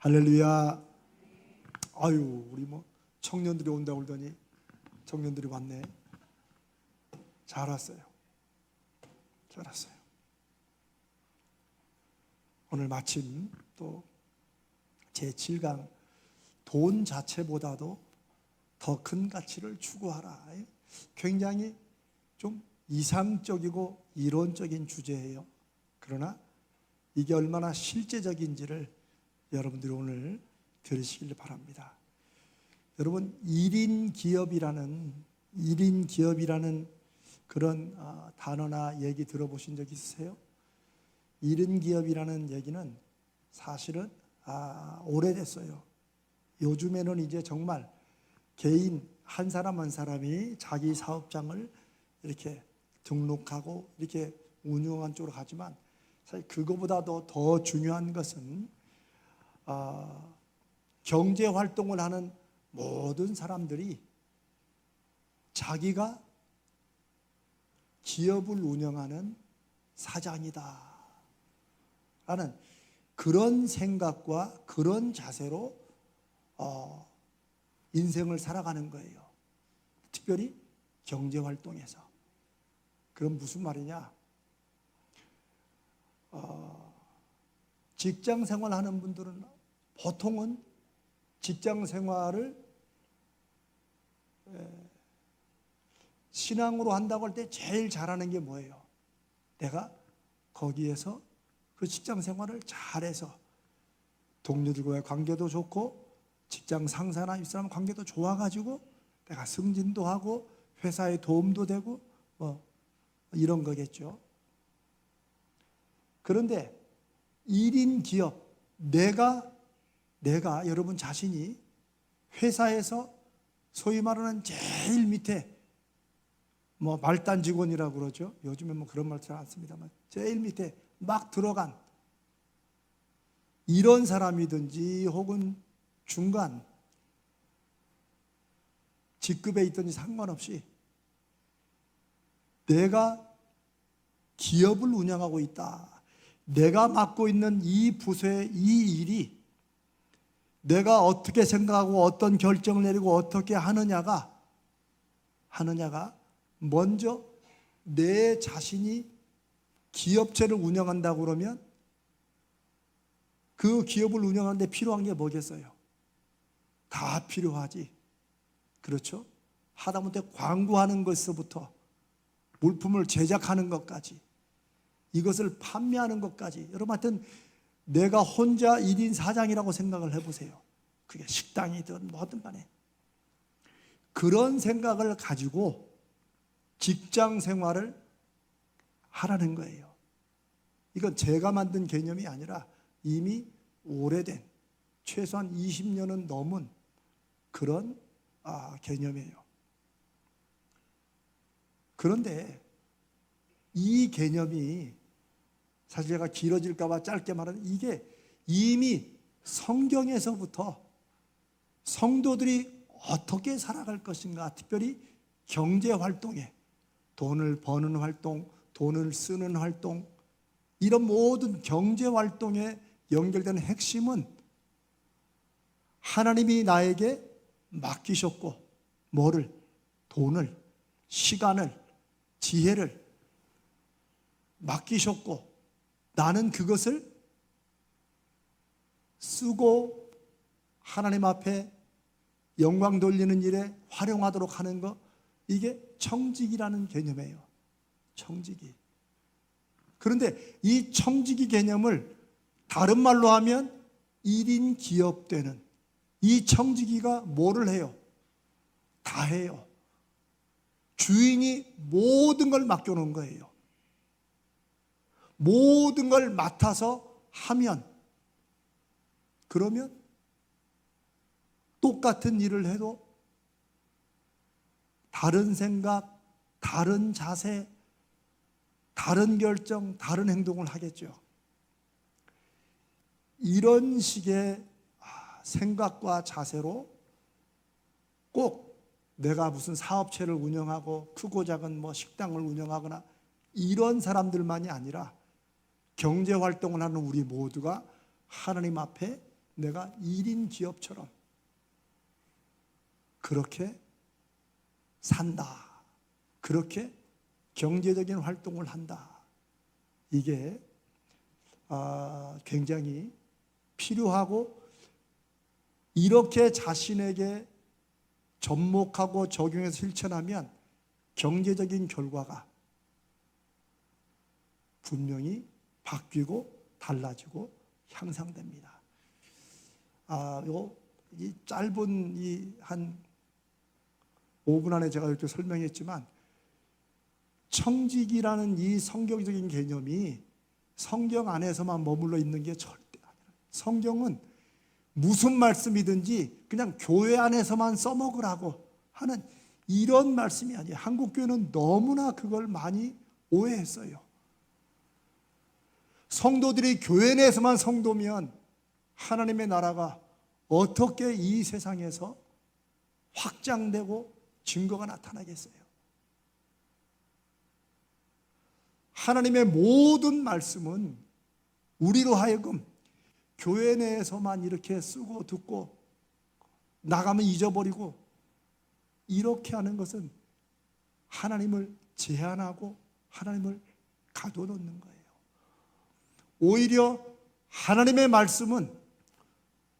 할렐루야. 아유, 우리 뭐 청년들이 온다고 그러더니 청년들이 왔네. 잘 왔어요. 잘 왔어요. 오늘 마침 또 제7강 돈 자체보다도 더 큰 가치를 추구하라. 굉장히 좀 이상적이고 이론적인 주제예요. 그러나 이게 얼마나 실제적인지를 여러분들이 오늘 들으시길 바랍니다. 여러분, 1인 기업이라는 그런 단어나 얘기 들어보신 적 있으세요? 1인 기업이라는 얘기는 사실은 오래됐어요. 요즘에는 이제 정말 개인 한 사람 한 사람이 자기 사업장을 이렇게 등록하고 이렇게 운영한 쪽으로 가지만, 사실 그거보다도 더 중요한 것은 경제 활동을 하는 모든 사람들이 자기가 기업을 운영하는 사장이다 라는 그런 생각과 그런 자세로 인생을 살아가는 거예요. 특별히 경제 활동에서. 그럼 무슨 말이냐? 직장 생활하는 분들은 보통은 직장 생활을 신앙으로 한다고 할 때 제일 잘하는 게 뭐예요? 내가 거기에서 그 직장 생활을 잘해서 동료들과의 관계도 좋고 직장 상사나 윗사람 관계도 좋아가지고 내가 승진도 하고 회사에 도움도 되고 뭐 이런 거겠죠. 그런데 1인 기업, 내가 여러분 자신이 회사에서 소위 말하는 제일 밑에 뭐 말단 직원이라고 그러죠. 요즘에 뭐 그런 말 잘 안 씁니다만 제일 밑에 막 들어간 이런 사람이든지 혹은 중간 직급에 있든지 상관없이 내가 기업을 운영하고 있다. 내가 맡고 있는 이 부서의 이 일이 내가 어떻게 생각하고 어떤 결정을 내리고 어떻게 하느냐가 먼저 내 자신이 기업체를 운영한다고 그러면 그 기업을 운영하는데 필요한 게 뭐겠어요? 다 필요하지. 그렇죠? 하다못해 광고하는 것서부터 물품을 제작하는 것까지 이것을 판매하는 것까지, 여러분 하여튼 내가 혼자 1인 사장이라고 생각을 해보세요. 그게 식당이든 뭐든 간에 그런 생각을 가지고 직장 생활을 하라는 거예요. 이건 제가 만든 개념이 아니라 이미 오래된 최소한 20년은 넘은 그런 개념이에요. 그런데 이 개념이 사실 제가 길어질까 봐 짧게 말하는, 이게 이미 성경에서부터 성도들이 어떻게 살아갈 것인가, 특별히 경제 활동에 돈을 버는 활동, 돈을 쓰는 활동, 이런 모든 경제 활동에 연결되는 핵심은 하나님이 나에게 맡기셨고, 뭐를? 돈을, 시간을, 지혜를 맡기셨고, 나는 그것을 쓰고 하나님 앞에 영광 돌리는 일에 활용하도록 하는 것, 이게 청직이라는 개념이에요. 청직이. 그런데 이 청직이 개념을 다른 말로 하면 1인 기업되는 이 청지기가 뭐를 해요? 다 해요. 주인이 모든 걸 맡겨놓은 거예요. 모든 걸 맡아서 하면, 그러면 똑같은 일을 해도 다른 생각, 다른 자세, 다른 결정, 다른 행동을 하겠죠. 이런 식의 생각과 자세로 꼭 내가 무슨 사업체를 운영하고 크고 작은 뭐 식당을 운영하거나 이런 사람들만이 아니라 경제 활동을 하는 우리 모두가 하나님 앞에 내가 1인 기업처럼 그렇게 산다. 그렇게 경제적인 활동을 한다. 이게 굉장히 필요하고, 이렇게 자신에게 접목하고 적용해서 실천하면 경제적인 결과가 분명히 바뀌고 달라지고 향상됩니다. 이 짧은 한 5분 안에 제가 이렇게 설명했지만, 청직이라는 이 성경적인 개념이 성경 안에서만 머물러 있는 게 절대 아니에요. 성경은 무슨 말씀이든지 그냥 교회 안에서만 써먹으라고 하는 이런 말씀이 아니에요. 한국 교회는 너무나 그걸 많이 오해했어요. 성도들이 교회 내에서만 성도면 하나님의 나라가 어떻게 이 세상에서 확장되고 증거가 나타나겠어요? 하나님의 모든 말씀은 우리로 하여금 교회 내에서만 이렇게 쓰고 듣고 나가면 잊어버리고 이렇게 하는 것은 하나님을 제한하고 하나님을 가둬놓는 거예요. 오히려 하나님의 말씀은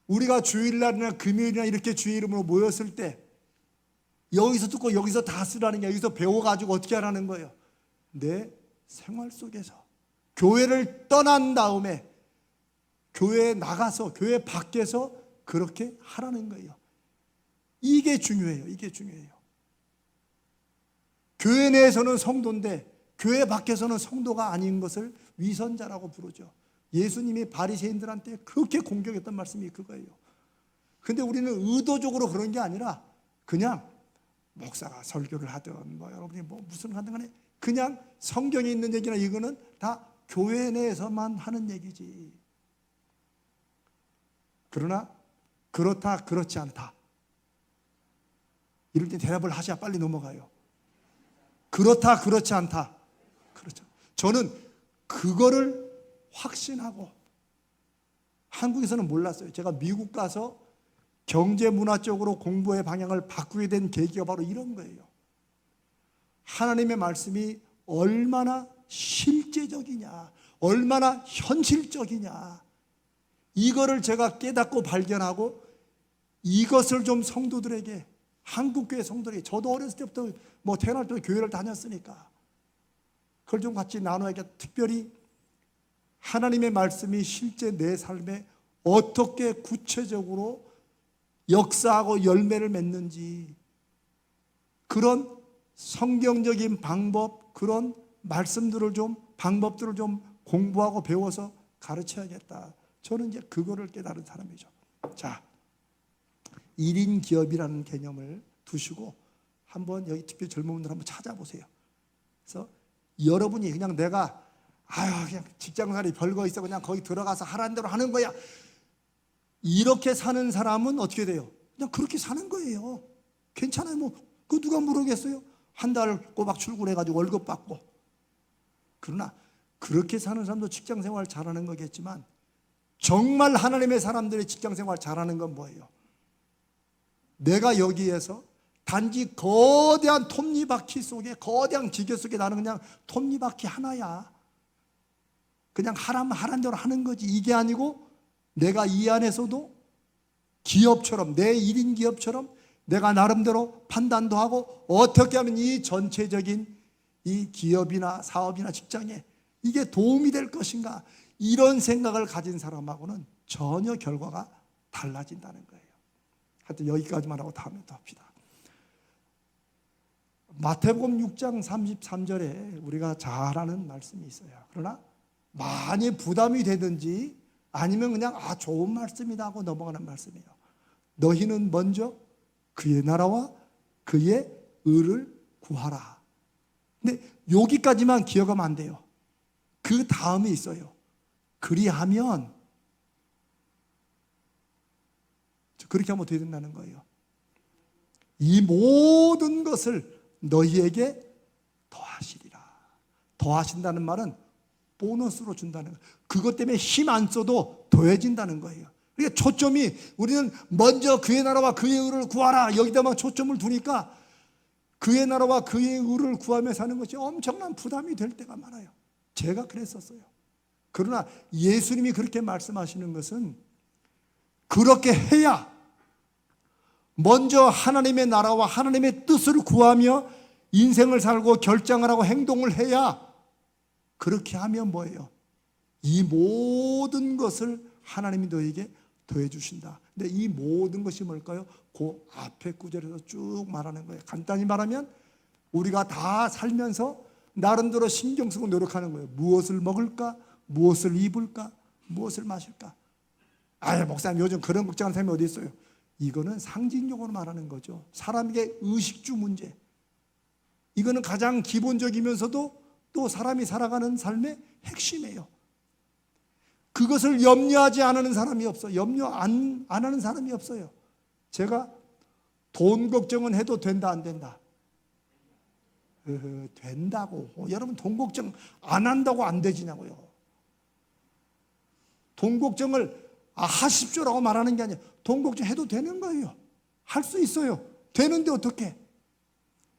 우리가 주일날이나 금요일이나 이렇게 주의 이름으로 모였을 때 여기서 듣고 여기서 다 쓰라는 게, 여기서 배워가지고 어떻게 하라는 거예요? 내 생활 속에서 교회를 떠난 다음에 교회에 나가서 교회 밖에서 그렇게 하라는 거예요. 이게 중요해요. 이게 중요해요. 교회 내에서는 성도인데 교회 밖에서는 성도가 아닌 것을 위선자라고 부르죠. 예수님이 바리새인들한테 그렇게 공격했던 말씀이 그거예요. 근데 우리는 의도적으로 그런 게 아니라 그냥 목사가 설교를 하든 뭐 여러분이 뭐 무슨 하든 간에 그냥 성경에 있는 얘기나 이거는 다 교회 내에서만 하는 얘기지. 그러나 그렇다 그렇지 않다, 이럴 때 대답을 하셔야 빨리 넘어가요. 그렇다 그렇지 않다. 그렇죠. 저는 그거를 확신하고, 한국에서는 몰랐어요. 제가 미국 가서 경제 문화 쪽으로 공부의 방향을 바꾸게 된 계기가 바로 이런 거예요. 하나님의 말씀이 얼마나 실제적이냐, 얼마나 현실적이냐, 이거를 제가 깨닫고 발견하고, 이것을 좀 성도들에게, 한국교회 성도들에게, 저도 어렸을 때부터 뭐 태어날 때 교회를 다녔으니까 그걸 좀 같이 나눠야겠다. 특별히 하나님의 말씀이 실제 내 삶에 어떻게 구체적으로 역사하고 열매를 맺는지, 그런 성경적인 방법, 그런 말씀들을 좀, 방법들을 좀 공부하고 배워서 가르쳐야겠다. 저는 이제 그거를 깨달은 사람이죠. 자, 1인 기업이라는 개념을 두시고 한번 여기 특별히 젊은 분들 한번 찾아보세요. 그래서 여러분이 그냥 내가 그냥 직장생활이 별거 있어 그냥 거기 들어가서 하라는 대로 하는 거야, 이렇게 사는 사람은 어떻게 돼요? 그냥 그렇게 사는 거예요. 괜찮아요. 뭐 그 누가 모르겠어요? 한 달 꼬박 출근해가지고 월급 받고. 그러나 그렇게 사는 사람도 직장생활 잘하는 거겠지만, 정말 하나님의 사람들이 직장생활 잘하는 건 뭐예요? 내가 여기에서 단지 거대한 톱니바퀴 속에, 거대한 기계 속에 나는 그냥 톱니바퀴 하나야. 그냥 하라는 대로 하는 거지. 이게 아니고 내가 이 안에서도 기업처럼, 내 1인 기업처럼 내가 나름대로 판단도 하고, 어떻게 하면 이 전체적인 이 기업이나 사업이나 직장에 이게 도움이 될 것인가, 이런 생각을 가진 사람하고는 전혀 결과가 달라진다는 거예요. 하여튼 여기까지만 하고 다음에 또 합시다. 마태복음 6장 33절에 우리가 잘 아는 말씀이 있어요. 그러나 많이 부담이 되든지 아니면 그냥 좋은 말씀이다 하고 넘어가는 말씀이에요. 너희는 먼저 그의 나라와 그의 의를 구하라. 근데 여기까지만 기억하면 안 돼요. 그 다음이 있어요. 그리하면, 그렇게 하면 어떻게 된다는 거예요? 이 모든 것을 너희에게 더하시리라. 더하신다는 말은 보너스로 준다는 거예요. 그것 때문에 힘 안 써도 더해진다는 거예요. 그러니까 초점이 우리는 먼저 그의 나라와 그의 의를 구하라 여기다만 초점을 두니까 그의 나라와 그의 의를 구하며 사는 것이 엄청난 부담이 될 때가 많아요. 제가 그랬었어요. 그러나 예수님이 그렇게 말씀하시는 것은 그렇게 해야 먼저 하나님의 나라와 하나님의 뜻을 구하며 인생을 살고 결정을 하고 행동을 해야 그렇게 하면 뭐예요? 이 모든 것을 하나님이 너에게 더해 주신다. 근데 이 모든 것이 뭘까요? 그 앞에 구절에서 쭉 말하는 거예요. 간단히 말하면 우리가 다 살면서 나름대로 신경 쓰고 노력하는 거예요. 무엇을 먹을까? 무엇을 입을까? 무엇을 마실까? 아유, 목사님 요즘 그런 걱정하는 사람이 어디 있어요? 이거는 상징적으로 말하는 거죠. 사람에게 의식주 문제. 이거는 가장 기본적이면서도 또 사람이 살아가는 삶의 핵심이에요. 그것을 염려하지 않는 사람이 없어요. 염려 안 하는 사람이 없어요. 제가 돈 걱정은 해도 된다 안 된다? 된다고. 여러분 돈 걱정 안 한다고 안 되지냐고요. 돈 걱정을 하십시오라고 말하는 게 아니에요. 돈 걱정해도 되는 거예요. 할 수 있어요. 되는데 어떻게?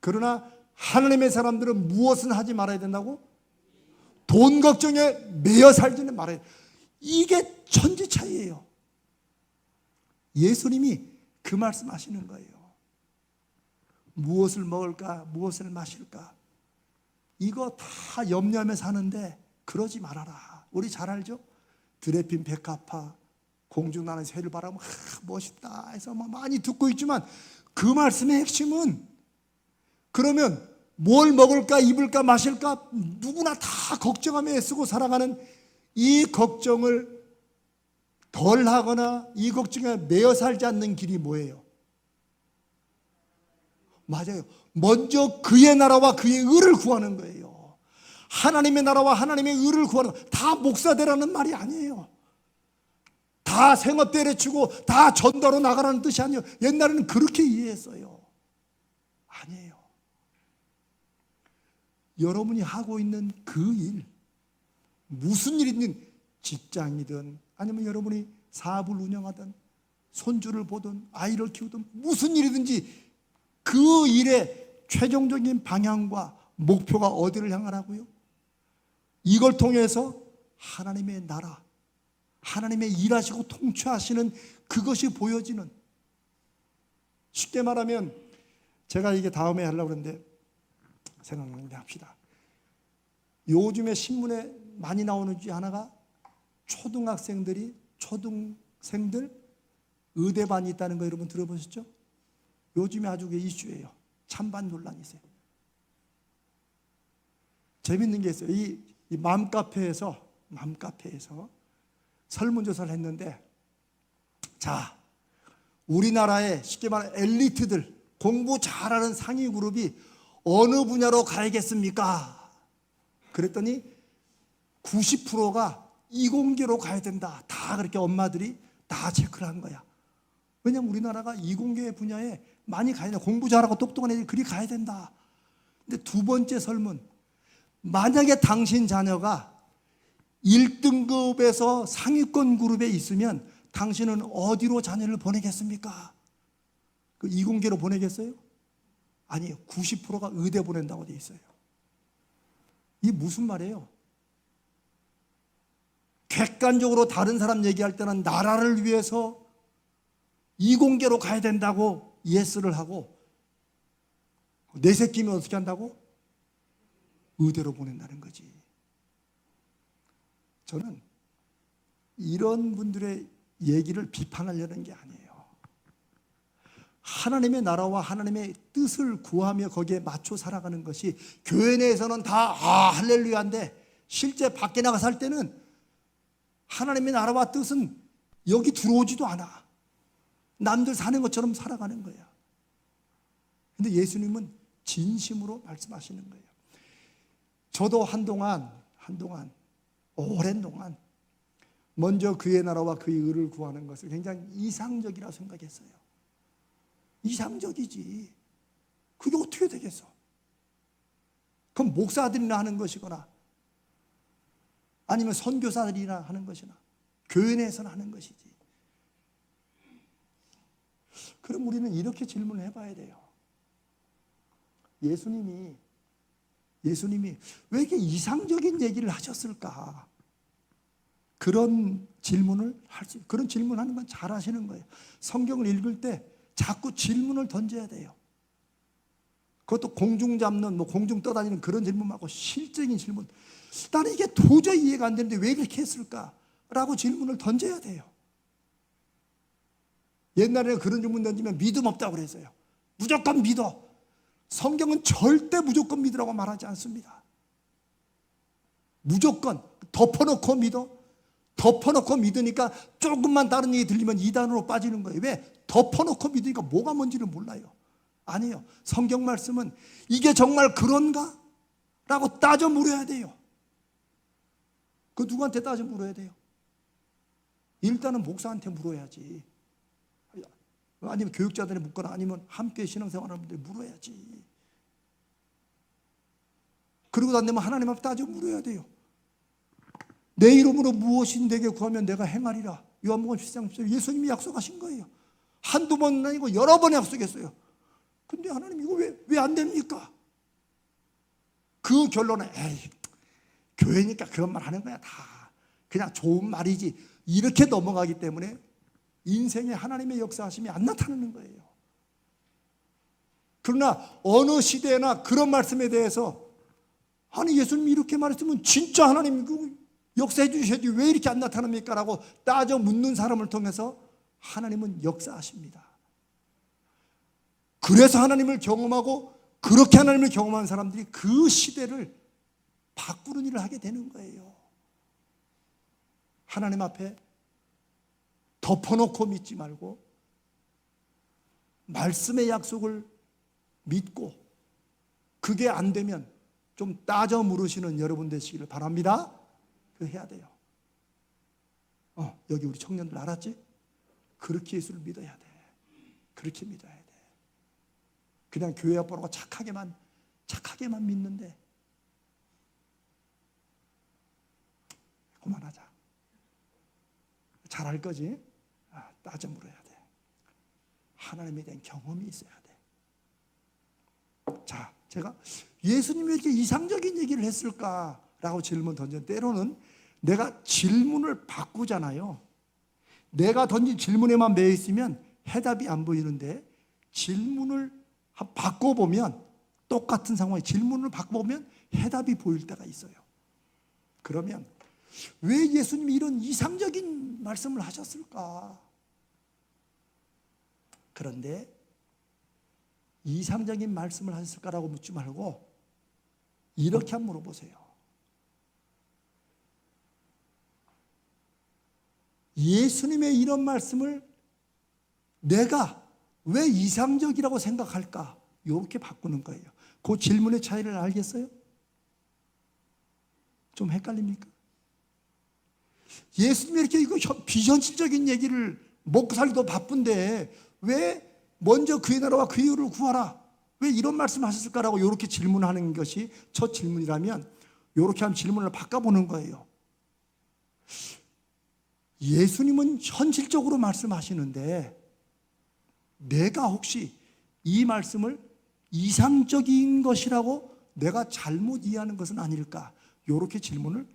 그러나 하나님의 사람들은 무엇은 하지 말아야 된다고? 돈 걱정에 매여 살지는 말아야 돼요. 이게 천지 차이예요. 예수님이 그 말씀하시는 거예요. 무엇을 먹을까? 무엇을 마실까? 이거 다 염려하며 사는데 그러지 말아라. 우리 잘 알죠? 드레핀 백합화, 공중나는 새를 바라보면 멋있다 해서 많이 듣고 있지만 그 말씀의 핵심은 그러면 뭘 먹을까 입을까 마실까 누구나 다 걱정하며 애쓰고 살아가는 이 걱정을 덜 하거나 이 걱정에 매여 살지 않는 길이 뭐예요? 맞아요. 먼저 그의 나라와 그의 의를 구하는 거예요. 하나님의 나라와 하나님의 의를 구하는 거. 다 목사 되라는 말이 아니에요. 다 생업 때려치고 다 전도로 나가라는 뜻이 아니에요. 옛날에는 그렇게 이해했어요. 아니에요. 여러분이 하고 있는 그 일, 무슨 일이든 직장이든 아니면 여러분이 사업을 운영하든 손주를 보든 아이를 키우든 무슨 일이든지 그 일의 최종적인 방향과 목표가 어디를 향하라고요? 이걸 통해서 하나님의 나라, 하나님의 일하시고 통치하시는 그것이 보여지는, 쉽게 말하면 제가 이게 다음에 하려고 그러는데 생각나는데 합시다. 요즘에 신문에 많이 나오는 중 하나가 초등생들 의대반이 있다는 거 여러분 들어보셨죠? 요즘에 아주 이슈예요. 찬반 논란이 있어요. 재밌는 게 있어요. 이 맘카페에서 설문조사를 했는데, 자, 우리나라의 쉽게 말하는 엘리트들, 공부 잘하는 상위 그룹이 어느 분야로 가야겠습니까? 그랬더니 90%가 이공계로 가야 된다. 다 그렇게 엄마들이 다 체크를 한 거야. 왜냐하면 우리나라가 이공계 분야에 많이 가야 된다. 공부 잘하고 똑똑한 애들이 그리 가야 된다. 근데 두 번째 설문, 만약에 당신 자녀가 1등급에서 상위권 그룹에 있으면 당신은 어디로 자녀를 보내겠습니까? 그 이공계로 보내겠어요? 아니에요. 90%가 의대 보낸다고 돼 있어요. 이게 무슨 말이에요? 객관적으로 다른 사람 얘기할 때는 나라를 위해서 이공계로 가야 된다고 예스를 하고, 내 새끼면 어떻게 한다고? 의대로 보낸다는 거지. 저는 이런 분들의 얘기를 비판하려는 게 아니에요. 하나님의 나라와 하나님의 뜻을 구하며 거기에 맞춰 살아가는 것이, 교회 내에서는 다 할렐루야인데 실제 밖에 나가 살 때는 하나님의 나라와 뜻은 여기 들어오지도 않아. 남들 사는 것처럼 살아가는 거야. 근데 예수님은 진심으로 말씀하시는 거예요. 저도 한동안 오랜 동안 먼저 그의 나라와 그의 의를 구하는 것을 굉장히 이상적이라 생각했어요. 이상적이지. 그게 어떻게 되겠어? 그럼 목사들이나 하는 것이거나 아니면 선교사들이나 하는 것이나 교회 내에서는 하는 것이지. 그럼 우리는 이렇게 질문을 해봐야 돼요. 예수님이 왜 이렇게 이상적인 얘기를 하셨을까? 그런 질문을 그런 질문하는 건 잘 하시는 거예요. 성경을 읽을 때 자꾸 질문을 던져야 돼요. 그것도 공중 잡는, 공중 떠다니는 그런 질문 말고 실적인 질문. 나는 이게 도저히 이해가 안 되는데 왜 그렇게 했을까? 라고 질문을 던져야 돼요. 옛날에는 그런 질문 던지면 믿음 없다고 그랬어요. 무조건 믿어. 성경은 절대 무조건 믿으라고 말하지 않습니다. 무조건 덮어놓고 믿어. 덮어놓고 믿으니까 조금만 다른 얘기 들리면 이단으로 빠지는 거예요. 왜? 덮어놓고 믿으니까 뭐가 뭔지를 몰라요. 아니에요. 성경 말씀은 이게 정말 그런가? 라고 따져 물어야 돼요. 그 누구한테 따져 물어야 돼요? 일단은 목사한테 물어야지. 아니면 교육자들이 묻거나 아니면 함께 신앙생활하는 분들이 물어야지. 그러고 안 되면 하나님 앞에 따져 물어야 돼요. 내 이름으로 무엇이 내게 구하면 내가 행하리라. 요한복음 13절 예수님이 약속하신 거예요. 한두 번은 아니고 여러 번 약속했어요. 근데 하나님 이거 왜 안 됩니까? 그 결론은 교회니까 그런 말 하는 거야. 다 그냥 좋은 말이지. 이렇게 넘어가기 때문에 인생에 하나님의 역사하심이 안 나타나는 거예요. 그러나 어느 시대나 그런 말씀에 대해서 아니 예수님이 이렇게 말했으면 진짜 하나님 역사해 주셔야지 왜 이렇게 안 나타납니까? 라고 따져 묻는 사람을 통해서 하나님은 역사하십니다. 그래서 하나님을 경험하고 그렇게 하나님을 경험한 사람들이 그 시대를 바꾸는 일을 하게 되는 거예요. 하나님 앞에 덮어놓고 믿지 말고 말씀의 약속을 믿고 그게 안 되면 좀 따져 물으시는 여러분 되시기를 바랍니다. 그거 해야 돼요. 여기 우리 청년들 알았지? 그렇게 예수를 믿어야 돼. 그렇게 믿어야 돼. 그냥 교회 앞으로 착하게만 믿는데 그만하자. 잘할 거지? 따져 물어야 돼. 하나님에 대한 경험이 있어야 돼. 자, 제가 예수님이 왜 이렇게 이상적인 얘기를 했을까라고 질문 던진 때로는 내가 질문을 바꾸잖아요. 내가 던진 질문에만 매여 있으면 해답이 안 보이는데 질문을 바꿔보면 똑같은 상황에 질문을 바꿔보면 해답이 보일 때가 있어요. 그러면 왜 예수님이 이런 이상적인 말씀을 하셨을까? 그런데 이상적인 말씀을 하셨을까라고 묻지 말고 이렇게 한번 물어보세요. 예수님의 이런 말씀을 내가 왜 이상적이라고 생각할까? 이렇게 바꾸는 거예요. 그 질문의 차이를 알겠어요? 좀 헷갈립니까? 예수님이 이렇게 이거 비현실적인 얘기를 먹고 살기도 바쁜데 왜 먼저 그의 나라와 그의 의를 구하라. 왜 이런 말씀을 하셨을까라고 이렇게 질문하는 것이 첫 질문이라면 이렇게 한 질문을 바꿔보는 거예요. 예수님은 현실적으로 말씀하시는데 내가 혹시 이 말씀을 이상적인 것이라고 내가 잘못 이해하는 것은 아닐까? 이렇게 질문을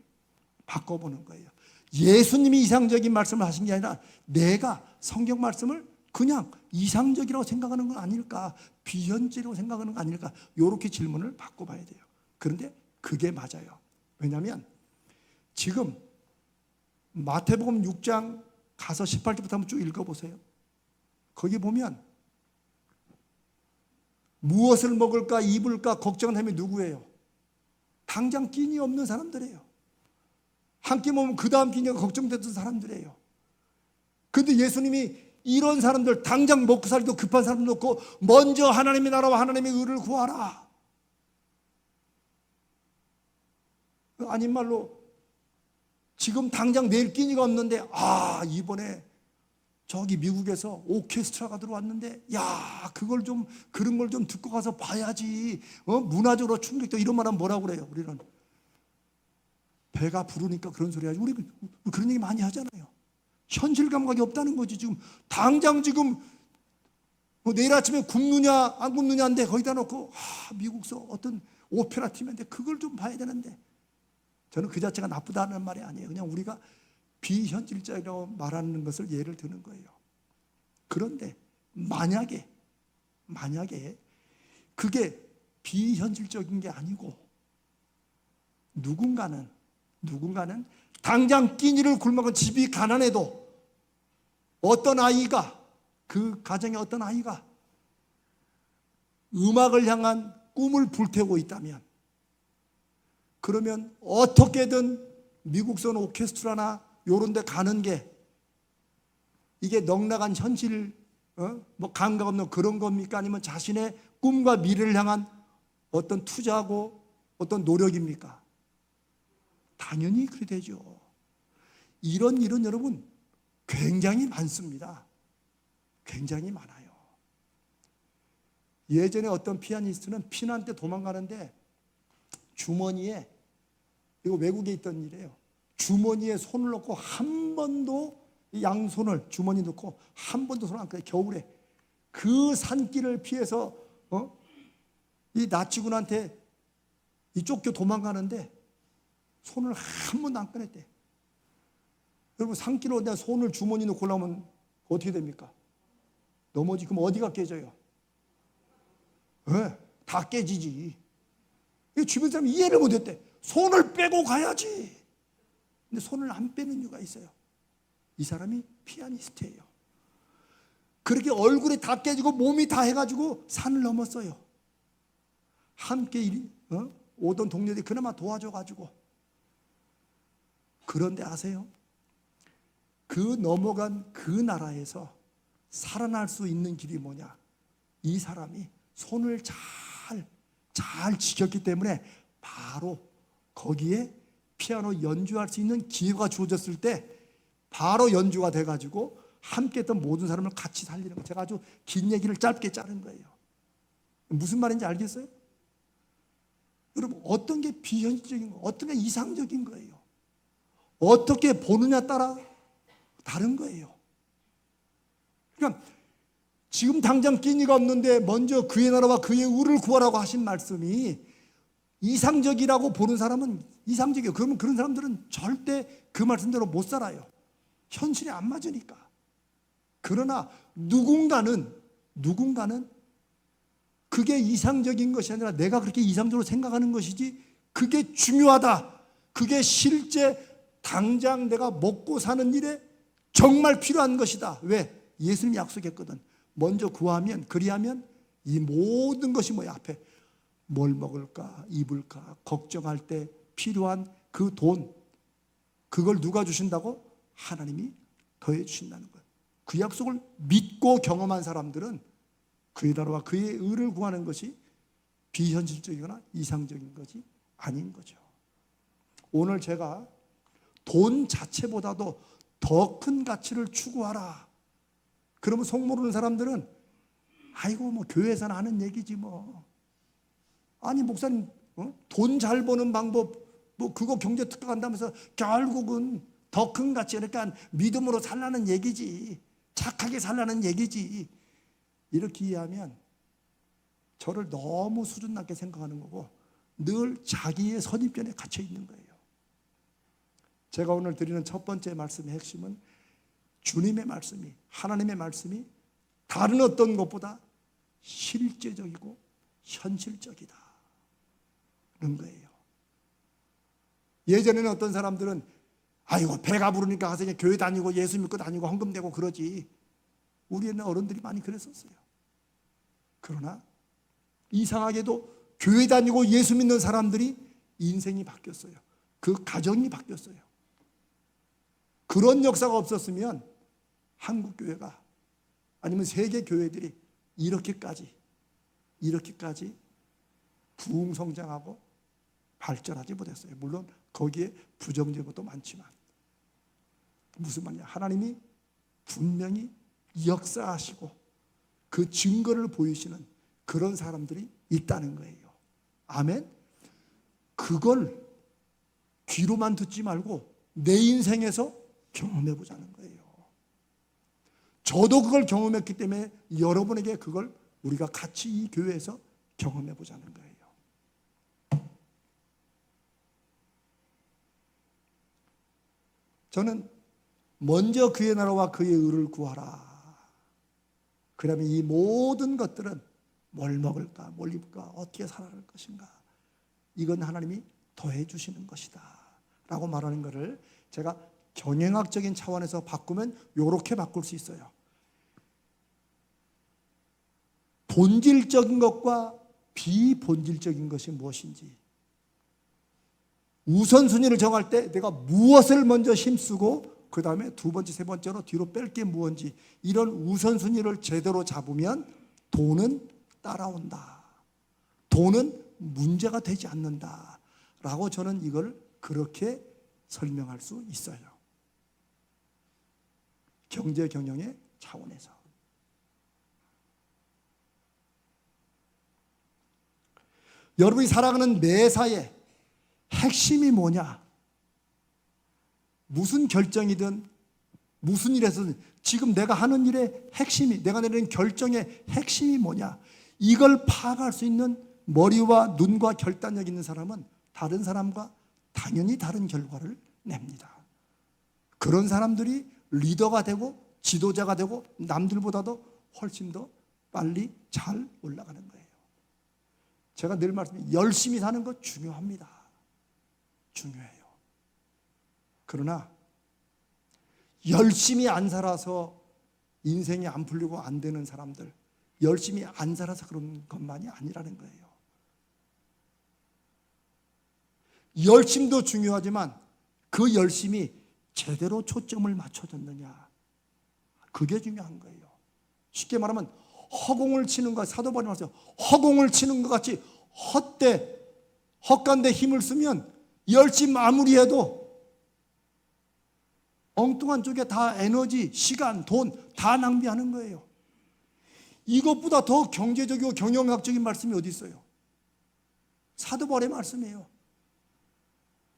바꿔보는 거예요. 예수님이 이상적인 말씀을 하신 게 아니라 내가 성경 말씀을 그냥 이상적이라고 생각하는 건 아닐까? 비현실이라고 생각하는 건 아닐까? 이렇게 질문을 바꿔봐야 돼요. 그런데 그게 맞아요. 왜냐하면 지금 마태복음 6장 가서 18절부터 한번 쭉 읽어보세요. 거기 보면 무엇을 먹을까 입을까 걱정하는 사람이 누구예요? 당장 끼니 없는 사람들이에요. 한 끼 먹으면 그 다음 끼니가 걱정됐던 사람들이에요. 그런데 예수님이 이런 사람들 당장 먹고 살기도 급한 사람들 놓고 먼저 하나님의 나라와 하나님의 의를 구하라. 아닌 말로 지금 당장 내일 끼니가 없는데 이번에 저기 미국에서 오케스트라가 들어왔는데 그걸 좀 그런 걸 좀 듣고 가서 봐야지. 문화적으로 충격도 이런 말 하면 뭐라고 그래요? 우리는 배가 부르니까 그런 소리 하지. 우리 그런 얘기 많이 하잖아요. 현실 감각이 없다는 거지. 지금 당장 지금 내일 아침에 굶느냐 안 굶느냐인데 거기다 놓고 미국서 어떤 오페라 팀인데 그걸 좀 봐야 되는데, 저는 그 자체가 나쁘다는 말이 아니에요. 그냥 우리가 비현실적이라고 말하는 것을 예를 드는 거예요. 그런데 만약에 그게 비현실적인 게 아니고 누군가는 당장 끼니를 굶어서 집이 가난해도 어떤 아이가, 그 가정의 어떤 아이가 음악을 향한 꿈을 불태우고 있다면, 그러면 어떻게든 미국선 오케스트라나 요런 데 가는 게 이게 넉넉한 현실, 뭐 감각 없는 그런 겁니까? 아니면 자신의 꿈과 미래를 향한 어떤 투자하고 어떤 노력입니까? 당연히 그래 되죠. 이런 일은 여러분 굉장히 많습니다. 굉장히 많아요. 예전에 어떤 피아니스트는 피난 때 도망가는데 주머니에, 이거 외국에 있던 일이에요, 주머니에 손을 넣고 한 번도, 양손을 주머니 넣고 한 번도 손 안 꺼내. 겨울에 그 산길을 피해서 이 나치군한테 쫓겨 도망가는데 손을 한 번도 안 꺼냈대. 여러분, 산길로 내가 손을 주머니 넣고 올라오면 어떻게 됩니까? 넘어지. 그럼 어디가 깨져요? 다 깨지지. 주변 사람이 이해를 못했대. 손을 빼고 가야지. 근데 손을 안 빼는 이유가 있어요. 이 사람이 피아니스트예요. 그렇게 얼굴이 다 깨지고 몸이 다 해가지고 산을 넘었어요. 함께 오던 동료들이 그나마 도와줘가지고. 그런데 아세요? 그 넘어간 그 나라에서 살아날 수 있는 길이 뭐냐? 이 사람이 손을 잘 지켰기 때문에 바로 거기에 피아노 연주할 수 있는 기회가 주어졌을 때 바로 연주가 돼가지고 함께 했던 모든 사람을 같이 살리는 거예요. 제가 아주 긴 얘기를 짧게 자른 거예요. 무슨 말인지 알겠어요? 여러분, 어떤 게 비현실적인 거, 어떤 게 이상적인 거예요. 어떻게 보느냐 따라 다른 거예요. 그러니까 지금 당장 끼니가 없는데 먼저 그의 나라와 그의 의를 구하라고 하신 말씀이 이상적이라고 보는 사람은 이상적이에요. 그러면 그런 사람들은 절대 그 말씀대로 못 살아요. 현실에 안 맞으니까. 그러나 누군가는 그게 이상적인 것이 아니라 내가 그렇게 이상적으로 생각하는 것이지, 그게 중요하다, 그게 실제 당장 내가 먹고 사는 일에 정말 필요한 것이다. 왜? 예수님이 약속했거든. 먼저 구하면, 그리하면 이 모든 것이 뭐야? 앞에 뭘 먹을까, 입을까, 걱정할 때 필요한 그 돈, 그걸 누가 주신다고? 하나님이 더해 주신다는 거예요. 그 약속을 믿고 경험한 사람들은 그의 나라와 그의 의를 구하는 것이 비현실적이거나 이상적인 것이 아닌 거죠. 오늘 제가 돈 자체보다도 더 큰 가치를 추구하라, 그러면 속 모르는 사람들은 아이고 뭐 교회에서는 하는 얘기지 뭐. 아니 목사님 돈 잘 버는 방법 뭐 그거 경제 특강 한다면서 결국은 더 큰 가치, 그러니까 믿음으로 살라는 얘기지, 착하게 살라는 얘기지, 이렇게 이해하면 저를 너무 수준 낮게 생각하는 거고 늘 자기의 선입견에 갇혀 있는 거예요. 제가 오늘 드리는 첫 번째 말씀의 핵심은 주님의 말씀이, 하나님의 말씀이 다른 어떤 것보다 실제적이고 현실적이다 그런 거예요. 예전에는 어떤 사람들은 아이고 배가 부르니까 가서 교회 다니고 예수 믿고 다니고 헌금 내고 그러지, 우리 옛날 어른들이 많이 그랬었어요. 그러나 이상하게도 교회 다니고 예수 믿는 사람들이 인생이 바뀌었어요. 그 가정이 바뀌었어요. 그런 역사가 없었으면 한국 교회가 아니면 세계 교회들이 이렇게까지 부흥성장하고 발전하지 못했어요. 물론 거기에 부정적인 것도 많지만. 무슨 말이냐? 하나님이 분명히 역사하시고 그 증거를 보이시는 그런 사람들이 있다는 거예요. 아멘? 그걸 귀로만 듣지 말고 내 인생에서 경험해 보자는 거예요. 저도 그걸 경험했기 때문에 여러분에게 그걸 우리가 같이 이 교회에서 경험해 보자는 거예요. 저는 먼저 그의 나라와 그의 의를 구하라. 그러면 이 모든 것들은 뭘 먹을까, 뭘 입을까, 어떻게 살아갈 것인가, 이건 하나님이 더해 주시는 것이다 라고 말하는 것을 제가 경영학적인 차원에서 바꾸면 이렇게 바꿀 수 있어요. 본질적인 것과 비본질적인 것이 무엇인지, 우선순위를 정할 때 내가 무엇을 먼저 힘쓰고 그 다음에 두 번째, 세 번째로 뒤로 뺄 게 무엇인지, 이런 우선순위를 제대로 잡으면 돈은 따라온다, 돈은 문제가 되지 않는다 라고 저는 이걸 그렇게 설명할 수 있어요. 경제 경영의 차원에서. 여러분이 살아가는 매사에 핵심이 뭐냐? 무슨 결정이든 무슨 일에서든 지금 내가 하는 일의 핵심이, 내가 내리는 결정의 핵심이 뭐냐? 이걸 파악할 수 있는 머리와 눈과 결단력 있는 사람은 다른 사람과 당연히 다른 결과를 냅니다. 그런 사람들이 리더가 되고 지도자가 되고 남들보다도 훨씬 더 빨리 잘 올라가는 거예요. 제가 늘 말씀드린 열심히 사는 것 중요합니다. 중요해요. 그러나 열심히 안 살아서 인생이 안 풀리고 안 되는 사람들, 열심히 안 살아서 그런 것만이 아니라는 거예요. 열심도 중요하지만 그 열심이 제대로 초점을 맞춰졌느냐, 그게 중요한 거예요. 쉽게 말하면 허공을 치는 것, 사도 바울이 말했어요. 허공을 치는 것 같이 헛간데 힘을 쓰면 열심히 아무리 해도 엉뚱한 쪽에 다 에너지, 시간, 돈 다 낭비하는 거예요. 이것보다 더 경제적이고 경영학적인 말씀이 어디 있어요? 사도 바울의 말씀이에요.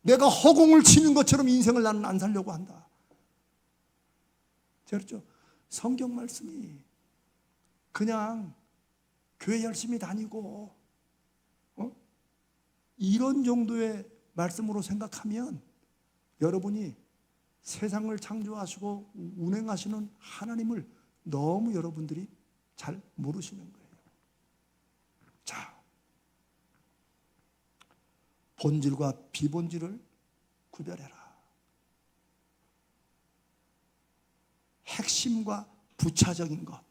내가 허공을 치는 것처럼 인생을 나는 안 살려고 한다. 그렇죠? 성경 말씀이 그냥 교회 열심히 다니고 이런 정도의 말씀으로 생각하면 여러분이 세상을 창조하시고 운행하시는 하나님을 너무 여러분들이 잘 모르시는 거예요. 자, 본질과 비본질을 구별해라. 핵심과 부차적인 것,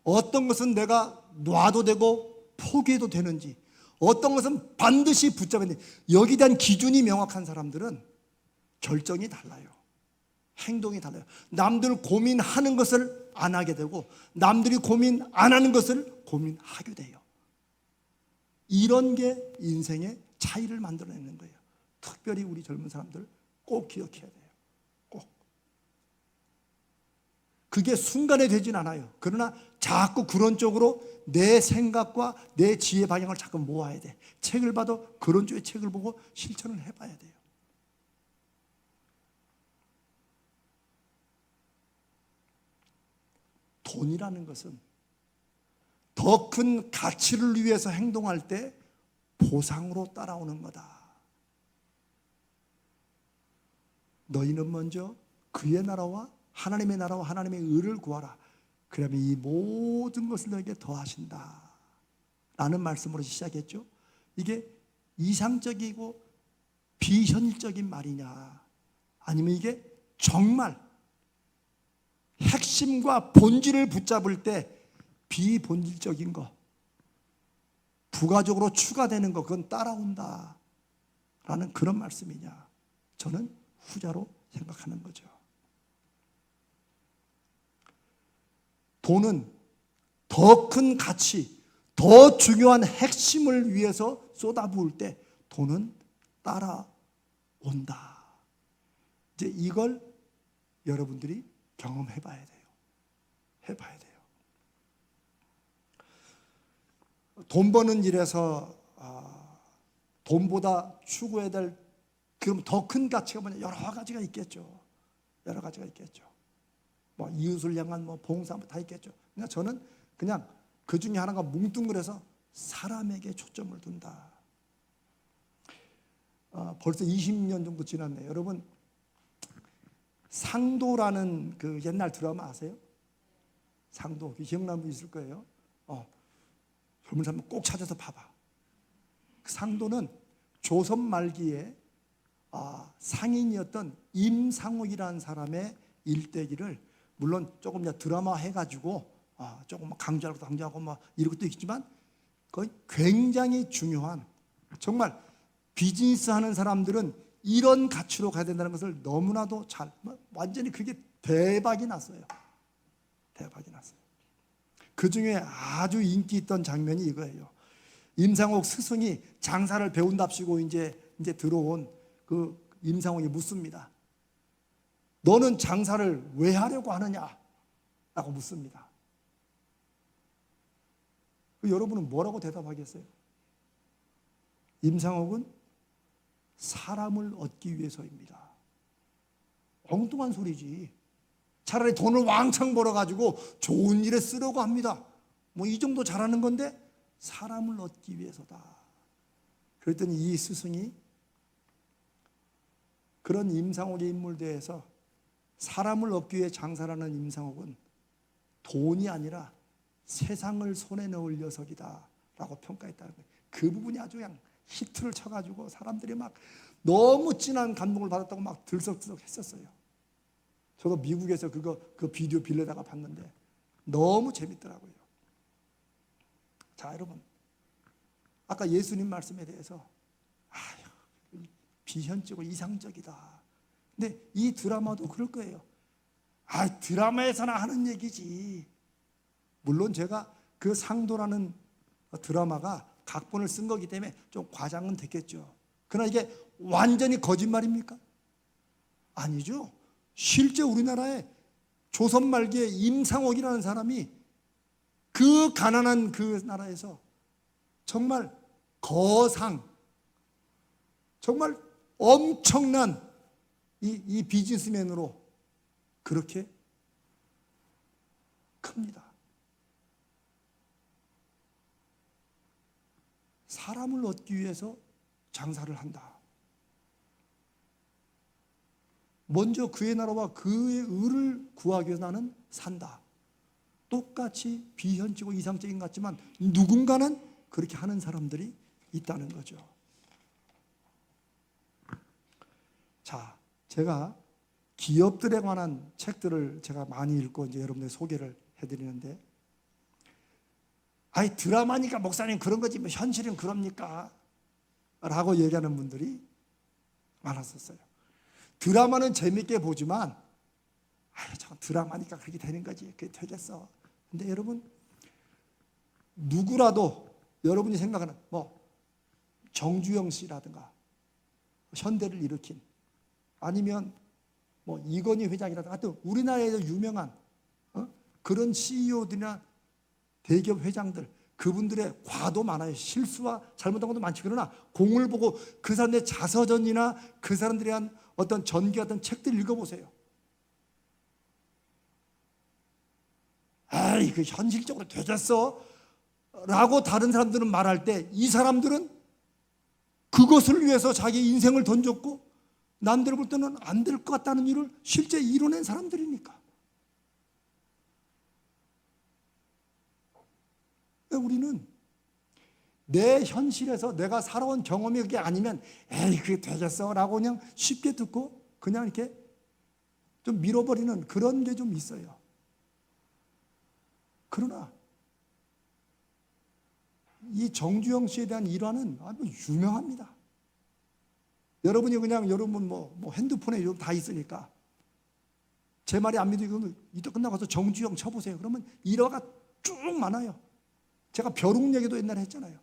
어떤 것은 내가 놔도 되고 포기해도 되는지, 어떤 것은 반드시 붙잡아야 되는지, 여기에 대한 기준이 명확한 사람들은 결정이 달라요. 행동이 달라요. 남들 고민하는 것을 안 하게 되고 남들이 고민 안 하는 것을 고민하게 돼요. 이런 게 인생의 차이를 만들어내는 거예요. 특별히 우리 젊은 사람들 꼭 기억해야 돼요. 꼭. 그게 순간에 되진 않아요. 그러나 자꾸 그런 쪽으로 내 생각과 내 지혜 방향을 자꾸 모아야 돼. 책을 봐도 그런 쪽의 책을 보고 실천을 해봐야 돼요. 돈이라는 것은 더 큰 가치를 위해서 행동할 때 보상으로 따라오는 거다. 너희는 먼저 그의 나라와 하나님의 나라와 하나님의 의를 구하라. 그러면 이 모든 것을 너에게 더하신다 라는 말씀으로 시작했죠. 이게 이상적이고 비현실적인 말이냐, 아니면 이게 정말 핵심과 본질을 붙잡을 때 비본질적인 거, 부가적으로 추가되는 거, 그건 따라온다 라는 그런 말씀이냐? 저는 후자로 생각하는 거죠. 돈은 더 큰 가치, 더 중요한 핵심을 위해서 쏟아부을 때 돈은 따라온다. 이제 이걸 여러분들이 경험해봐야 돼요. 해봐야 돼요. 돈 버는 일에서 돈보다 추구해야 될 그럼 더 큰 가치가 뭐냐? 여러 가지가 있겠죠. 여러 가지가 있겠죠. 뭐 이웃을 향한 뭐 봉사 뭐 다 있겠죠. 그러니까 저는 그냥 그 중에 하나가 뭉뚱그려서 사람에게 초점을 둔다. 벌써 20년 정도 지났네요. 여러분, 상도라는 그 옛날 드라마 아세요? 상도. 기억나는 분 있을 거예요. 젊은 사람은 꼭 찾아서 봐봐. 그 상도는 조선 말기에 상인이었던 임상옥이라는 사람의 일대기를, 물론 조금 드라마 해가지고 조금 강조하고 뭐 이런 것도 있지만 거의 굉장히 중요한, 정말 비즈니스 하는 사람들은 이런 가치로 가야 된다는 것을 너무나도 완전히 그게 대박이 났어요. 대박이 났어요. 그 중에 아주 인기 있던 장면이 이거예요. 임상옥 스승이 장사를 배운답시고 이제 들어온 그 임상옥이 묻습니다. 너는 장사를 왜 하려고 하느냐? 라고 묻습니다. 여러분은 뭐라고 대답하겠어요? 임상옥은 사람을 얻기 위해서입니다. 엉뚱한 소리지. 차라리 돈을 왕창 벌어가지고 좋은 일에 쓰려고 합니다. 뭐 이 정도 잘하는 건데 사람을 얻기 위해서다. 그랬더니 이 스승이 그런 임상옥의 인물대에서 사람을 얻기 위해 장사하는 임상옥은 돈이 아니라 세상을 손에 넣을 녀석이다 라고 평가했다는 거예요. 그 부분이 아주 그냥 히트를 쳐가지고 사람들이 막 너무 진한 감동을 받았다고 막 들썩들썩 했었어요. 저도 미국에서 그 비디오 빌려다가 봤는데 너무 재밌더라고요. 자, 여러분, 아까 예수님 말씀에 대해서 비현적이고 이상적이다. 근데 이 드라마도 그럴 거예요. 드라마에서나 하는 얘기지. 물론 제가 그 상도라는 드라마가 각본을 쓴 거기 때문에 좀 과장은 됐겠죠. 그러나 이게 완전히 거짓말입니까? 아니죠. 실제 우리나라에 조선 말기에 임상옥이라는 사람이 그 가난한 그 나라에서 정말 거상, 정말 엄청난 이 비즈니스맨으로 그렇게 큽니다. 사람을 얻기 위해서 장사를 한다. 먼저 그의 나라와 그의 의를 구하기 위해서 나는 산다. 똑같이 비현지고 이상적인 것 같지만 누군가는 그렇게 하는 사람들이 있다는 거죠. 자, 제가 기업들에 관한 책들을 제가 많이 읽고 이제 여러분들 소개를 해드리는데, 드라마니까 목사님 그런 거지 뭐 현실은 그럽니까? 라고 얘기하는 분들이 많았었어요. 드라마는 재밌게 보지만 저 드라마니까 그렇게 되는 거지, 그게 되겠어. 근데 여러분, 누구라도 여러분이 생각하는 뭐 정주영 씨라든가 현대를 일으킨, 아니면 뭐 이건희 회장이라든가, 하여튼 우리나라에서 유명한 그런 CEO들이나 대기업 회장들, 그분들의 과도 많아요. 실수와 잘못한 것도 많지. 그러나 공을 보고 그 사람들의 자서전이나 그 사람들에 대한 어떤 전기 같은 책들 읽어보세요. 그 현실적으로 되겠어? 라고 다른 사람들은 말할 때, 이 사람들은 그것을 위해서 자기 인생을 던졌고 남들 볼 때는 안 될 것 같다는 일을 실제 이뤄낸 사람들이니까. 우리는 내 현실에서 내가 살아온 경험이 그게 아니면 그게 되겠어? 라고 그냥 쉽게 듣고 그냥 이렇게 좀 밀어버리는 그런 게 좀 있어요. 그러나 이 정주영 씨에 대한 일화는 아주 유명합니다. 여러분이 그냥 여러분 뭐 핸드폰에 다 있으니까 제 말이 안 믿으면 이따 끝나고 가서 정주영 쳐보세요. 그러면 일화가 쭉 많아요. 제가 벼룩 얘기도 옛날에 했잖아요.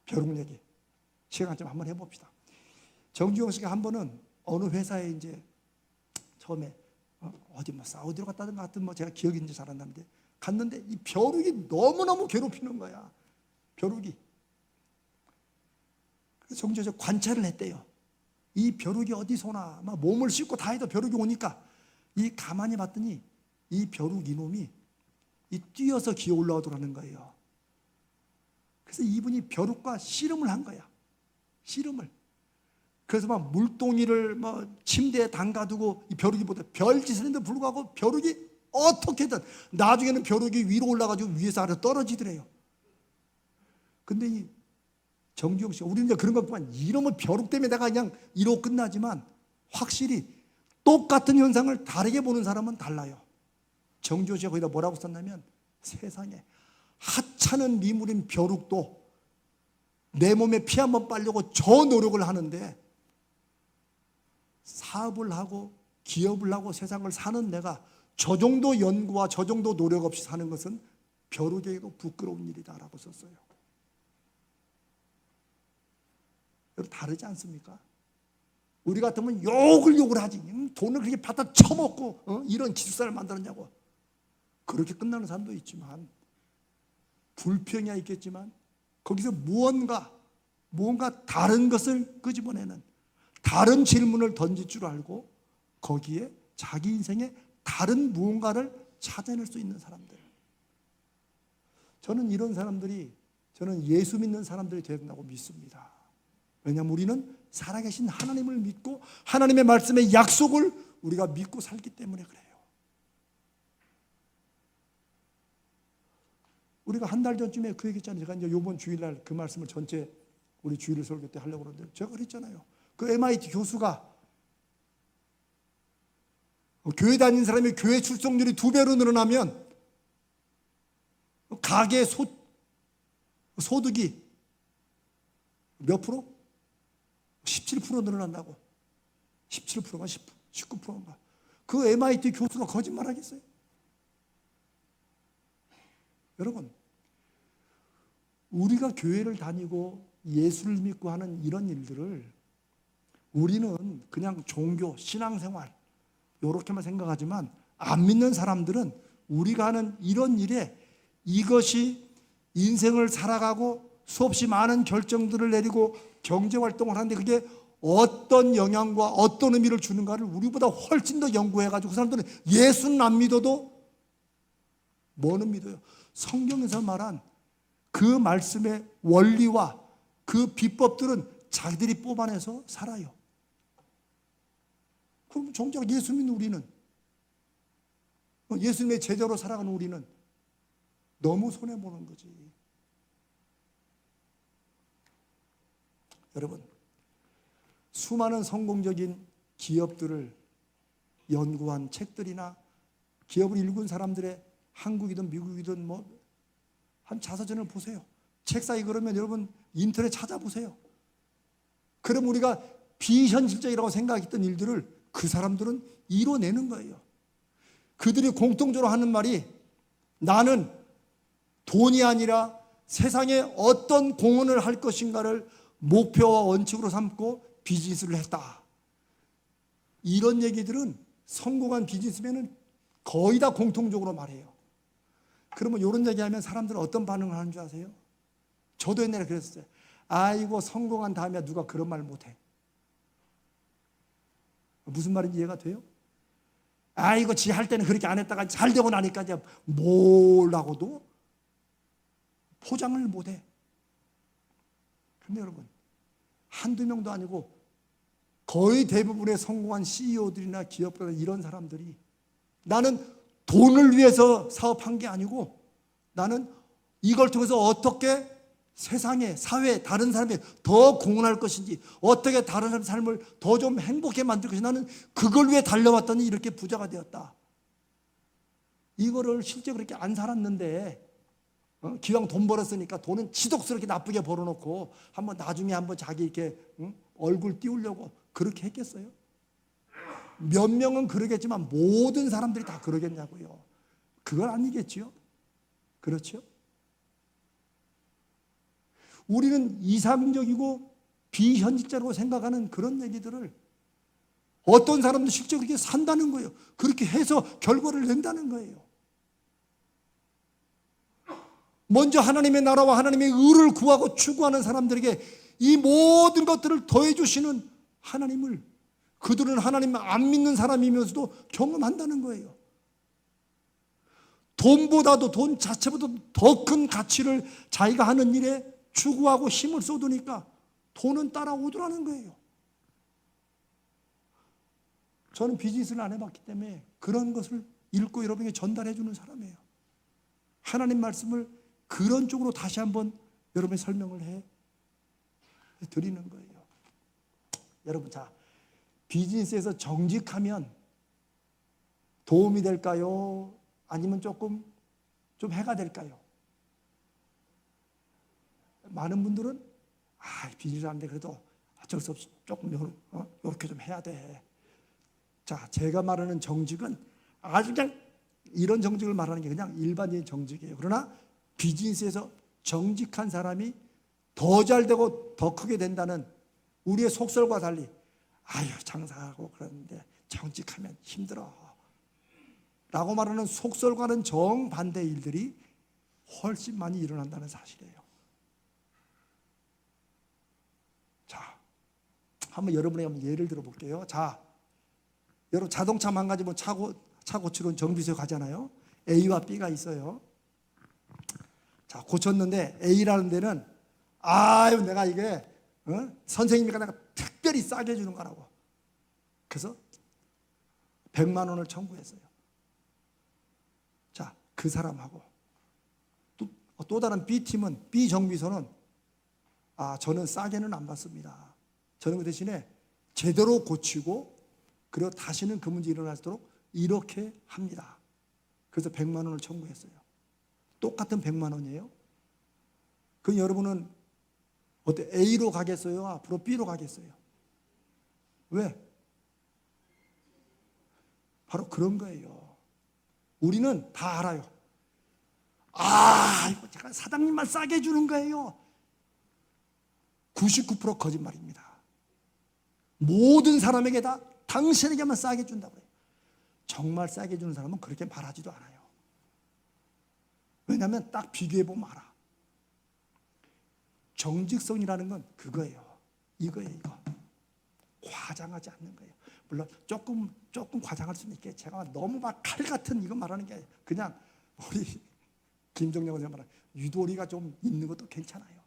벼룩 얘기 시간 좀 한번 해봅시다. 정주영 씨가 한 번은 어느 회사에 이제 처음에 어디 뭐 사우디로 갔다든가 하여튼 뭐 제가 기억이 이제 잘 안 나는데 갔는데 이 벼룩이 너무너무 괴롭히는 거야. 벼룩이. 그래서 정주영 씨가 관찰을 했대요. 이 벼룩이 어디서 오나, 막 몸을 씻고 다 해도 벼룩이 오니까 이 가만히 봤더니 이 벼룩 이놈이 이 뛰어서 기어 올라오더라는 거예요. 그래서 이분이 벼룩과 씨름을 한 거야. 씨름을. 그래서 막 물동이를 뭐 침대에 담가두고 이 벼룩이 보다 별짓을 했는데 불구하고 벼룩이 어떻게든 나중에는 벼룩이 위로 올라가지고 위에서 아래로 떨어지더래요. 근데 이 정주영 씨가 우리는 이제 그런 것 보면 이러면 벼룩 때문에 내가 그냥 이러고 끝나지만 확실히 똑같은 현상을 다르게 보는 사람은 달라요. 정주영 씨가 거기다 뭐라고 썼냐면 세상에 하찮은 미물인 벼룩도 내 몸에 피 한 번 빨려고 저 노력을 하는데 사업을 하고 기업을 하고 세상을 사는 내가 저 정도 연구와 저 정도 노력 없이 사는 것은 벼룩에게도 부끄러운 일이다라고 썼어요. 여러분 다르지 않습니까? 우리 같으면 욕을 하지. 돈을 그렇게 받아 쳐먹고 이런 기숙사를 만들었냐고. 그렇게 끝나는 사람도 있지만 불평이 있겠지만 거기서 무언가 다른 것을 끄집어내는 다른 질문을 던질 줄 알고 거기에 자기 인생에 다른 무언가를 찾아낼 수 있는 사람들. 저는 이런 사람들이 저는 예수 믿는 사람들이 되야 된다고 믿습니다. 왜냐하면 우리는 살아계신 하나님을 믿고 하나님의 말씀의 약속을 우리가 믿고 살기 때문에 그래요. 우리가 한 달 전쯤에 그 얘기했잖아요. 제가 이제 이번 주일날 그 말씀을 전체 우리 주일 설교 때 하려고 그러는데 제가 그랬잖아요. 그 MIT 교수가 교회 다니는 사람이 교회 출석률이 2배로 늘어나면 가계 소득이 몇 프로? 17% 늘어난다고. 17%가 19%인가. 그 MIT 교수가 거짓말 하겠어요? 여러분, 우리가 교회를 다니고 예수를 믿고 하는 이런 일들을 우리는 그냥 종교, 신앙생활 이렇게만 생각하지만 안 믿는 사람들은 우리가 하는 이런 일에 이것이 인생을 살아가고 수없이 많은 결정들을 내리고 경제활동을 하는데 그게 어떤 영향과 어떤 의미를 주는가를 우리보다 훨씬 더 연구해가지고 그 사람들은 예수는 안 믿어도 뭐는 믿어요? 성경에서 말한 그 말씀의 원리와 그 비법들은 자기들이 뽑아내서 살아요. 그럼 정작 예수 믿는 우리는, 예수님의 제자로 살아가는 우리는 너무 손해보는 거지. 여러분, 수많은 성공적인 기업들을 연구한 책들이나 기업을 읽은 사람들의 한국이든 미국이든 한 자서전을 보세요. 책사에 그러면 여러분 인터넷 찾아보세요. 그럼 우리가 비현실적이라고 생각했던 일들을 그 사람들은 이뤄내는 거예요. 그들이 공통적으로 하는 말이 나는 돈이 아니라 세상에 어떤 공헌을 할 것인가를 목표와 원칙으로 삼고 비즈니스를 했다. 이런 얘기들은 성공한 비즈니스맨은 거의 다 공통적으로 말해요. 그러면 이런 얘기하면 사람들은 어떤 반응을 하는 줄 아세요? 저도 옛날에 그랬어요. 아이고 성공한 다음에 누가 그런 말 못해. 무슨 말인지 이해가 돼요? 아이고 지 할 때는 그렇게 안 했다가 잘 되고 나니까 이제 뭘 하고도 포장을 못해. 근데 여러분 한두 명도 아니고 거의 대부분의 성공한 CEO들이나 기업가들 이런 사람들이 나는 돈을 위해서 사업한 게 아니고 나는 이걸 통해서 어떻게 세상에, 사회에, 다른 사람에게 더 공헌할 것인지 어떻게 다른 사람의 삶을 더 좀 행복하게 만들 것인지 나는 그걸 위해 달려왔더니 이렇게 부자가 되었다. 이거를 실제 그렇게 안 살았는데 기왕 돈 벌었으니까 돈은 지독스럽게 나쁘게 벌어놓고 나중에 한번 자기 이렇게 얼굴 띄우려고 그렇게 했겠어요? 몇 명은 그러겠지만 모든 사람들이 다 그러겠냐고요. 그건 아니겠지요? 그렇죠? 우리는 이상적이고 비현실적으로 생각하는 그런 얘기들을 어떤 사람도 실제 그렇게 산다는 거예요. 그렇게 해서 결과를 낸다는 거예요. 먼저 하나님의 나라와 하나님의 의를 구하고 추구하는 사람들에게 이 모든 것들을 더해 주시는 하나님을, 그들은 하나님을 안 믿는 사람이면서도 경험한다는 거예요. 돈보다도, 돈 자체보다 더 큰 가치를 자기가 하는 일에 추구하고 힘을 쏟으니까 돈은 따라오더라는 거예요. 저는 비즈니스를 안 해봤기 때문에 그런 것을 읽고 여러분에게 전달해 주는 사람이에요. 하나님 말씀을 그런 쪽으로 다시 한번 여러분이 설명을 해 드리는 거예요. 여러분, 자, 비즈니스에서 정직하면 도움이 될까요? 아니면 조금 좀 해가 될까요? 많은 분들은 비즈니스 하는데 그래도 어쩔 수 없이 조금 이렇게 좀 해야 돼. 자, 제가 말하는 정직은 아주 그냥 이런 정직을 말하는 게 그냥 일반적인 정직이에요. 그러나 비즈니스에서 정직한 사람이 더 잘 되고 더 크게 된다는 우리의 속설과 달리 장사하고 그러는데 정직하면 힘들어 라고 말하는 속설과는 정반대의 일들이 훨씬 많이 일어난다는 사실이에요. 자, 한번 여러분에게 한번 예를 들어 볼게요. 자, 여러분 자동차 망가지면 차 고치러 정비소에 가잖아요. A와 B가 있어요. 자, 고쳤는데 A라는 데는 내가 이게 선생님이니까 내가 특별히 싸게 해주는 거라고. 그래서 100만 원을 청구했어요. 자, 그 사람하고 또 다른 B팀은, B 정비소는 저는 싸게는 안 받습니다. 저는 그 대신에 제대로 고치고 그리고 다시는 그 문제 일어날 수 있도록 이렇게 합니다. 그래서 100만 원을 청구했어요. 똑같은 100만 원이에요. 그럼 여러분은 어때? A로 가겠어요? 앞으로 B로 가겠어요? 왜? 바로 그런 거예요. 우리는 다 알아요. 이거 제가 사장님만 싸게 주는 거예요. 99% 거짓말입니다. 모든 사람에게 다 당신에게만 싸게 준다고 해요. 정말 싸게 주는 사람은 그렇게 말하지도 않아요. 왜냐하면 딱 비교해보면 알아. 정직성이라는 건 그거예요. 이거예요, 이거. 과장하지 않는 거예요. 물론 조금 과장할 수는 있겠죠. 제가 너무 막 칼 같은 이거 말하는 게 그냥 우리 김정영 선생 말하는 유도리가 좀 있는 것도 괜찮아요.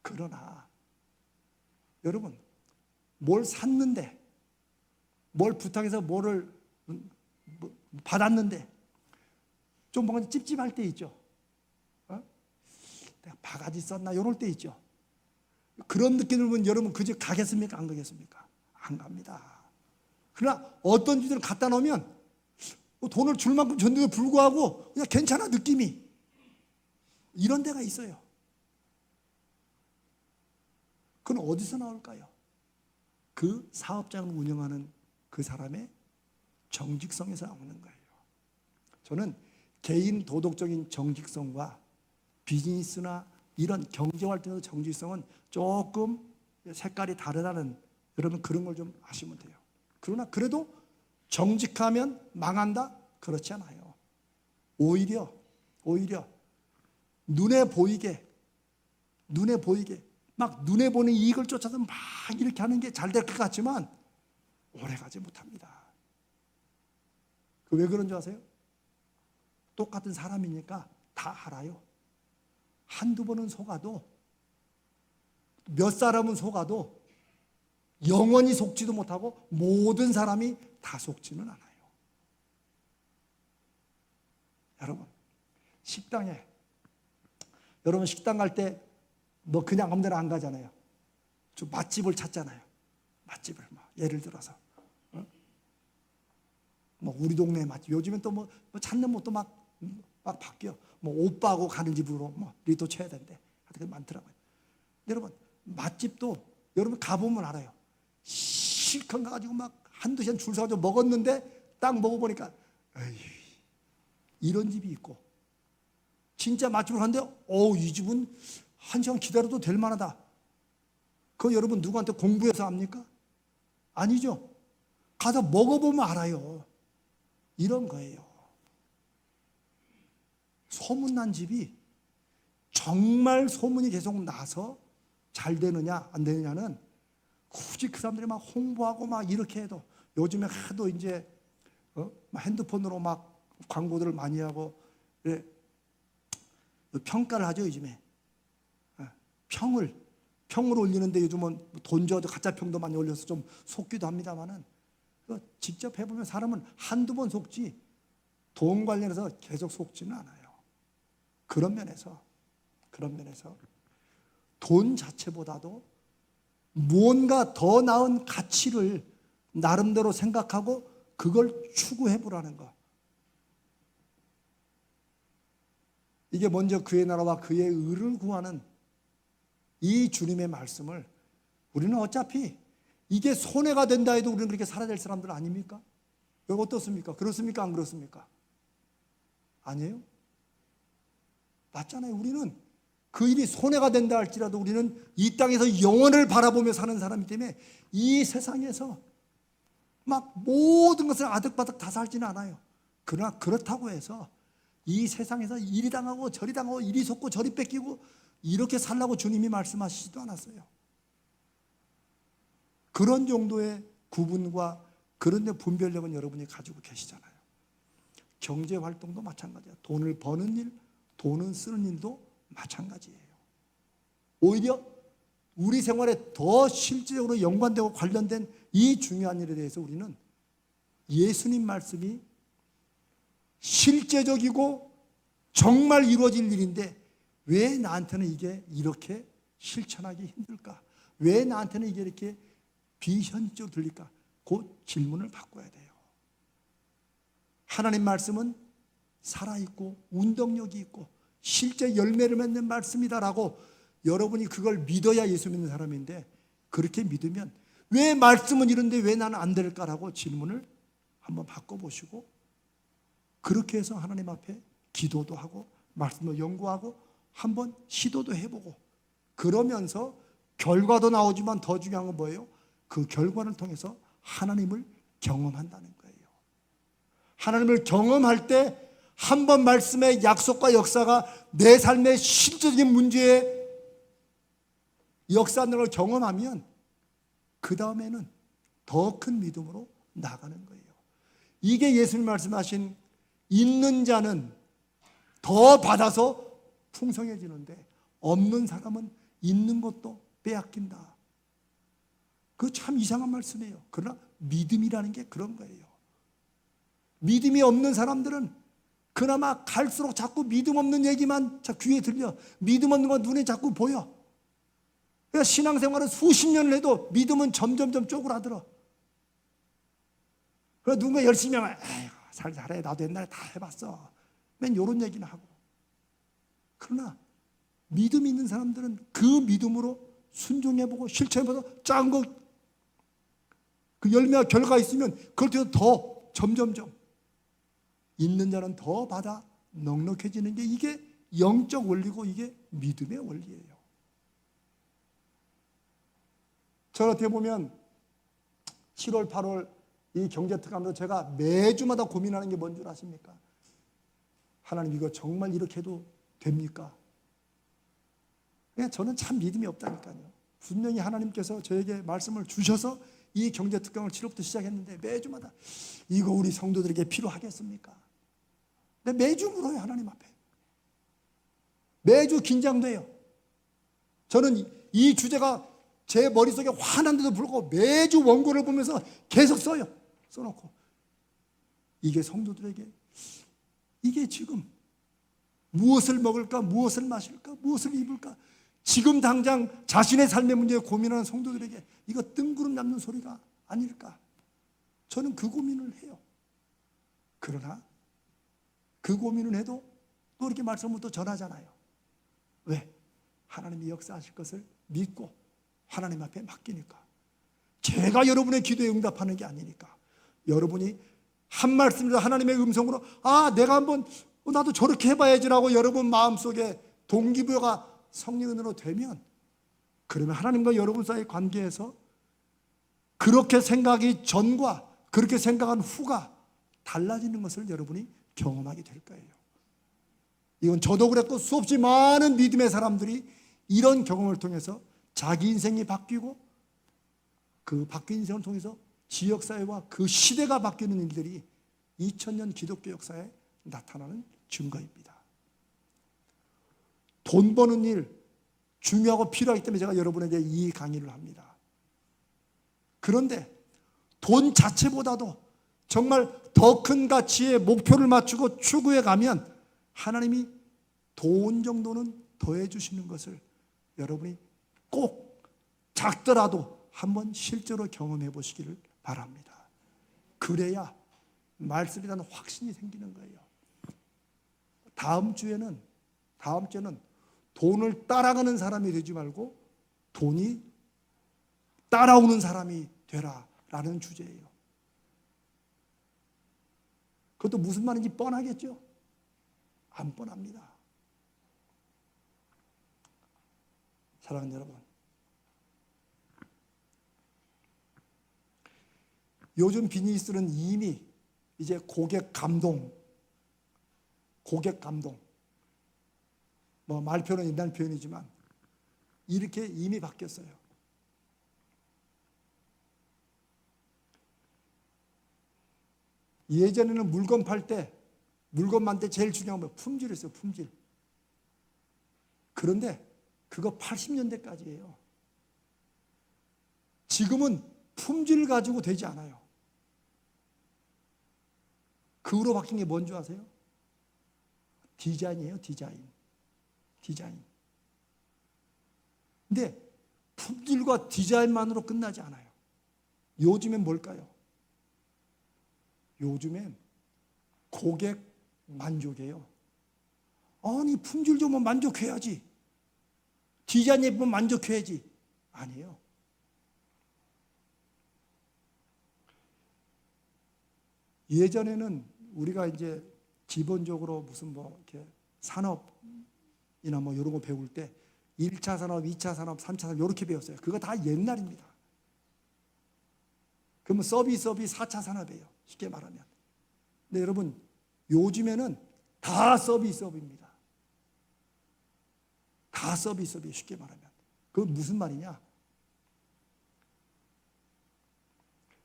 그러나 여러분, 뭘 샀는데, 뭘 부탁해서 뭐를 받았는데 좀 뭔가 찝찝할 때 있죠. 내가 바가지 썼나 이럴 때 있죠. 그런 느낌을 보면 여러분 그 집 가겠습니까? 안 가겠습니까? 안 갑니다. 그러나 어떤 집들은 갖다 놓으면 돈을 줄 만큼 줬는데도 불구하고 그냥 괜찮아, 느낌이. 이런 데가 있어요. 그건 어디서 나올까요? 그 사업장을 운영하는 그 사람의 정직성에서 나오는 거예요. 저는 개인 도덕적인 정직성과 비즈니스나 이런 경제활동에서 정직성은 조금 색깔이 다르다는, 여러분 그런 걸 좀 아시면 돼요. 그러나 그래도 정직하면 망한다? 그렇지 않아요. 오히려 눈에 보이게 막 눈에 보는 이익을 쫓아서 막 이렇게 하는 게 잘 될 것 같지만 오래가지 못합니다. 그 왜 그런 줄 아세요? 똑같은 사람이니까 다 알아요. 한두 번은 속아도, 몇 사람은 속아도 영원히 속지도 못하고 모든 사람이 다 속지는 않아요. 여러분, 여러분 식당 갈 때 뭐 그냥 아무 데나 안 가잖아요. 좀 맛집을 찾잖아요. 맛집을 예를 들어서 우리 동네 맛집. 요즘엔 또 뭐 찾는 것도 막 바뀌어. 오빠하고 가는 집으로 리도 쳐야 된대. 하여튼 많더라고요. 여러분, 맛집도 여러분 가보면 알아요. 실컷 가가지고 막 한두 시간 줄 서가지고 먹었는데 딱 먹어보니까 이런 집이 있고, 진짜 맛집을 갔는데 이 집은 한 시간 기다려도 될 만하다. 그거 여러분 누구한테 공부해서 합니까? 아니죠. 가서 먹어보면 알아요. 이런 거예요. 소문난 집이 정말 소문이 계속 나서 잘 되느냐 안 되느냐는 굳이 그 사람들이 막 홍보하고 막 이렇게 해도 요즘에 하도 이제 막 핸드폰으로 막 광고들을 많이 하고 그래, 평가를 하죠 요즘에. 평을 올리는데 요즘은 돈 줘도 가짜 평도 많이 올려서 좀 속기도 합니다만은 직접 해보면 사람은 한두 번 속지 돈 관련해서 계속 속지는 않아요. 그런 면에서 돈 자체보다도 무언가 더 나은 가치를 나름대로 생각하고 그걸 추구해 보라는 거. 이게 먼저 그의 나라와 그의 의를 구하는 이 주님의 말씀을 우리는 어차피 이게 손해가 된다 해도 우리는 그렇게 살아야 될 사람들 아닙니까? 여러분 어떻습니까? 그렇습니까? 안 그렇습니까? 아니에요? 맞잖아요. 우리는 그 일이 손해가 된다 할지라도 우리는 이 땅에서 영원을 바라보며 사는 사람이기 때문에 이 세상에서 막 모든 것을 아득바득 다 살지는 않아요. 그러나 그렇다고 해서 이 세상에서 이리 당하고 저리 당하고 이리 속고 저리 뺏기고 이렇게 살라고 주님이 말씀하시지도 않았어요. 그런 정도의 구분과 그런 데 분별력은 여러분이 가지고 계시잖아요. 경제활동도 마찬가지예요. 돈을 버는 일, 돈을 쓰는 일도 마찬가지예요. 오히려 우리 생활에 더 실질적으로 연관되고 관련된 이 중요한 일에 대해서 우리는 예수님 말씀이 실제적이고 정말 이루어질 일인데 왜 나한테는 이게 이렇게 실천하기 힘들까? 왜 나한테는 이게 이렇게 비현실적으로 들릴까? 그 질문을 바꿔야 돼요. 하나님 말씀은 살아있고 운동력이 있고 실제 열매를 맺는 말씀이다라고 여러분이 그걸 믿어야 예수 믿는 사람인데 그렇게 믿으면 왜 말씀은 이런데 왜 나는 안 될까라고 질문을 한번 바꿔보시고 그렇게 해서 하나님 앞에 기도도 하고 말씀도 연구하고 한번 시도도 해보고 그러면서 결과도 나오지만 더 중요한 건 뭐예요? 그 결과를 통해서 하나님을 경험한다는 거예요. 하나님을 경험할 때 한 번 말씀의 약속과 역사가 내 삶의 실질적인 문제에 역사하는 걸 경험하면 그 다음에는 더 큰 믿음으로 나가는 거예요. 이게 예수님 말씀하신 있는 자는 더 받아서 풍성해지는데 없는 사람은 있는 것도 빼앗긴다. 그거 참 이상한 말씀이에요. 그러나 믿음이라는 게 그런 거예요. 믿음이 없는 사람들은 그나마 갈수록 자꾸 믿음 없는 얘기만 귀에 들려. 믿음 없는 건 눈에 자꾸 보여. 그러니까 신앙생활은 수십 년을 해도 믿음은 점점점 쪼그라들어. 그래서 누군가 열심히 하면 에이, 잘해. 나도 옛날에 다 해봤어. 맨 이런 얘기는 하고. 그러나 믿음 있는 사람들은 그 믿음으로 순종해보고 실천해보고 작은 거 그 열매와 결과가 있으면 그걸 통해서 더 점점점 있는 자는 더 받아 넉넉해지는 게 이게 영적 원리고 이게 믿음의 원리예요. 저는 어떻게 보면 7월, 8월 이 경제특감도 제가 매주마다 고민하는 게 뭔 줄 아십니까? 하나님 이거 정말 이렇게 해도 됩니까? 저는 참 믿음이 없다니까요. 분명히 하나님께서 저에게 말씀을 주셔서 이 경제특강을 7월부터 시작했는데 매주마다 이거 우리 성도들에게 필요하겠습니까? 근데 매주 물어요. 하나님 앞에. 매주 긴장돼요. 저는 이 주제가 제 머릿속에 환한데도 불구하고 매주 원고를 보면서 계속 써요. 써놓고 이게 성도들에게 이게 지금 무엇을 먹을까, 무엇을 마실까, 무엇을 입을까 지금 당장 자신의 삶의 문제에 고민하는 성도들에게 이거 뜬구름 잡는 소리가 아닐까. 저는 그 고민을 해요. 그러나 그 고민을 해도 또 이렇게 말씀을 또 전하잖아요. 왜? 하나님이 역사하실 것을 믿고 하나님 앞에 맡기니까. 제가 여러분의 기도에 응답하는 게 아니니까. 여러분이 한 말씀이라도 하나님의 음성으로 내가 한번 나도 저렇게 해봐야지라고 여러분 마음속에 동기부여가 성령의 은혜로 되면 그러면 하나님과 여러분 사이의 관계에서 그렇게 생각이 전과 그렇게 생각한 후가 달라지는 것을 여러분이 경험하게 될 거예요. 이건 저도 그랬고 수없이 많은 믿음의 사람들이 이런 경험을 통해서 자기 인생이 바뀌고 그 바뀐 인생을 통해서 지역사회와 그 시대가 바뀌는 일들이 2000년 기독교 역사에 나타나는 증거입니다. 돈 버는 일 중요하고 필요하기 때문에 제가 여러분에게 이 강의를 합니다. 그런데 돈 자체보다도 정말 더 큰 가치의 목표를 맞추고 추구해 가면 하나님이 돈 정도는 더해 주시는 것을 여러분이 꼭 작더라도 한번 실제로 경험해 보시기를 바랍니다. 그래야 말씀에 대한 확신이 생기는 거예요. 다음 주에는 돈을 따라가는 사람이 되지 말고 돈이 따라오는 사람이 되라라는 주제예요. 그것도 무슨 말인지 뻔하겠죠? 안 뻔합니다. 사랑하는 여러분, 요즘 비즈니스는 이미 이제 고객 감동, 뭐 말표는 옛날 표현이지만 이렇게 이미 바뀌었어요. 예전에는 물건 팔 때, 물건 만 때 제일 중요한 건 품질이었어요. 품질. 그런데 그거 80년대까지예요. 지금은 품질 가지고 되지 않아요. 그 후로 바뀐 게 뭔지 아세요? 디자인이에요. 디자인. 근데 품질과 디자인만으로 끝나지 않아요. 요즘엔 뭘까요? 요즘엔 고객 만족이에요. 아니 품질 좋으면 만족해야지. 디자인 예쁘면 만족해야지. 아니에요. 예전에는 우리가 이제 기본적으로 무슨 뭐 이렇게 산업이나 뭐 이런 거 배울 때 1차 산업, 2차 산업, 3차 산업 이렇게 배웠어요. 그거 다 옛날입니다. 그러면 서비스 4차 산업이에요. 쉽게 말하면. 근데 여러분 요즘에는 다 서비스업입니다. 다 서비스업이에요. 쉽게 말하면. 그건 무슨 말이냐?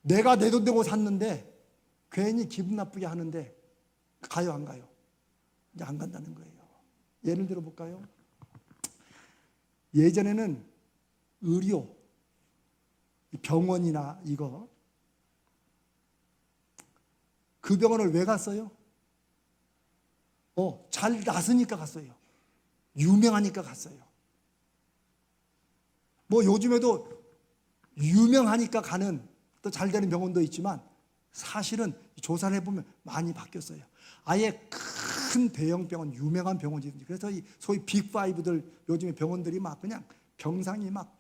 내가 내 돈 내고 샀는데 괜히 기분 나쁘게 하는데 가요 안 가요? 이제 안 간다는 거예요. 예를 들어 볼까요? 예전에는 의료, 병원이나 이거 그 병원을 왜 갔어요? 잘 났으니까 갔어요. 유명하니까 갔어요. 뭐 요즘에도 유명하니까 가는 또 잘 되는 병원도 있지만 사실은 조사를 해보면 많이 바뀌었어요. 아예 큰 대형 병원, 유명한 병원이든지 그래서 이 소위 빅5들 요즘에 병원들이 막 그냥 병상이 막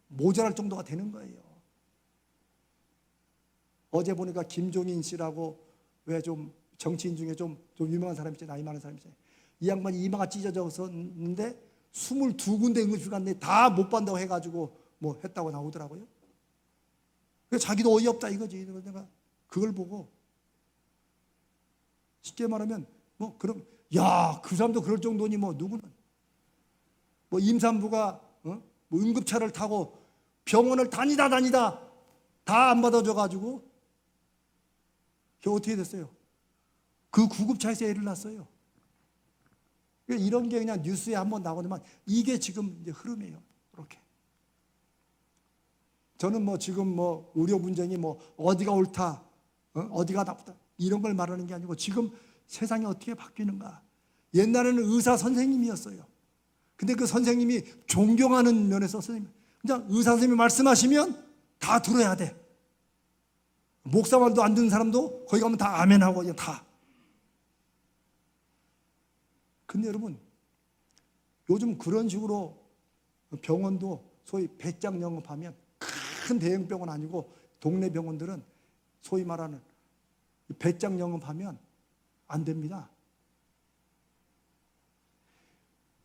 모자랄 정도가 되는 거예요. 어제 보니까 김종인 씨라고 왜 좀 정치인 중에 좀 유명한 사람 있잖아요. 나이 많은 사람 있잖아요. 이 양반이 이마가 찢어졌었는데 22군데 응급실 갔는데 다 못 받는다고 해가지고 뭐 했다고 나오더라고요. 그래서 자기도 어이없다 이거지. 내가 그걸 보고 쉽게 말하면 뭐 그럼 야, 그 사람도 그럴 정도니 뭐 누구는 뭐 임산부가 뭐 응급차를 타고 병원을 다니다 다 안 받아줘가지고 그게 어떻게 됐어요? 그 구급차에서 애를 낳았어요. 이런 게 그냥 뉴스에 한번 나오지만 이게 지금 이제 흐름이에요. 이렇게. 저는 뭐 지금 뭐 의료 분쟁이 뭐 어디가 옳다, 어디가 나쁘다 이런 걸 말하는 게 아니고 지금 세상이 어떻게 바뀌는가. 옛날에는 의사 선생님이었어요. 근데 그 선생님이 존경하는 면에서 선생님, 그냥 의사 선생님이 말씀하시면 다 들어야 돼. 목사말도 안 듣는 사람도 거기 가면 다 아멘하고 그냥 다. 근데 여러분 요즘 그런 식으로 병원도 소위 배짱 영업하면 큰 대형 병원 아니고 동네 병원들은 소위 말하는 배짱 영업하면 안 됩니다.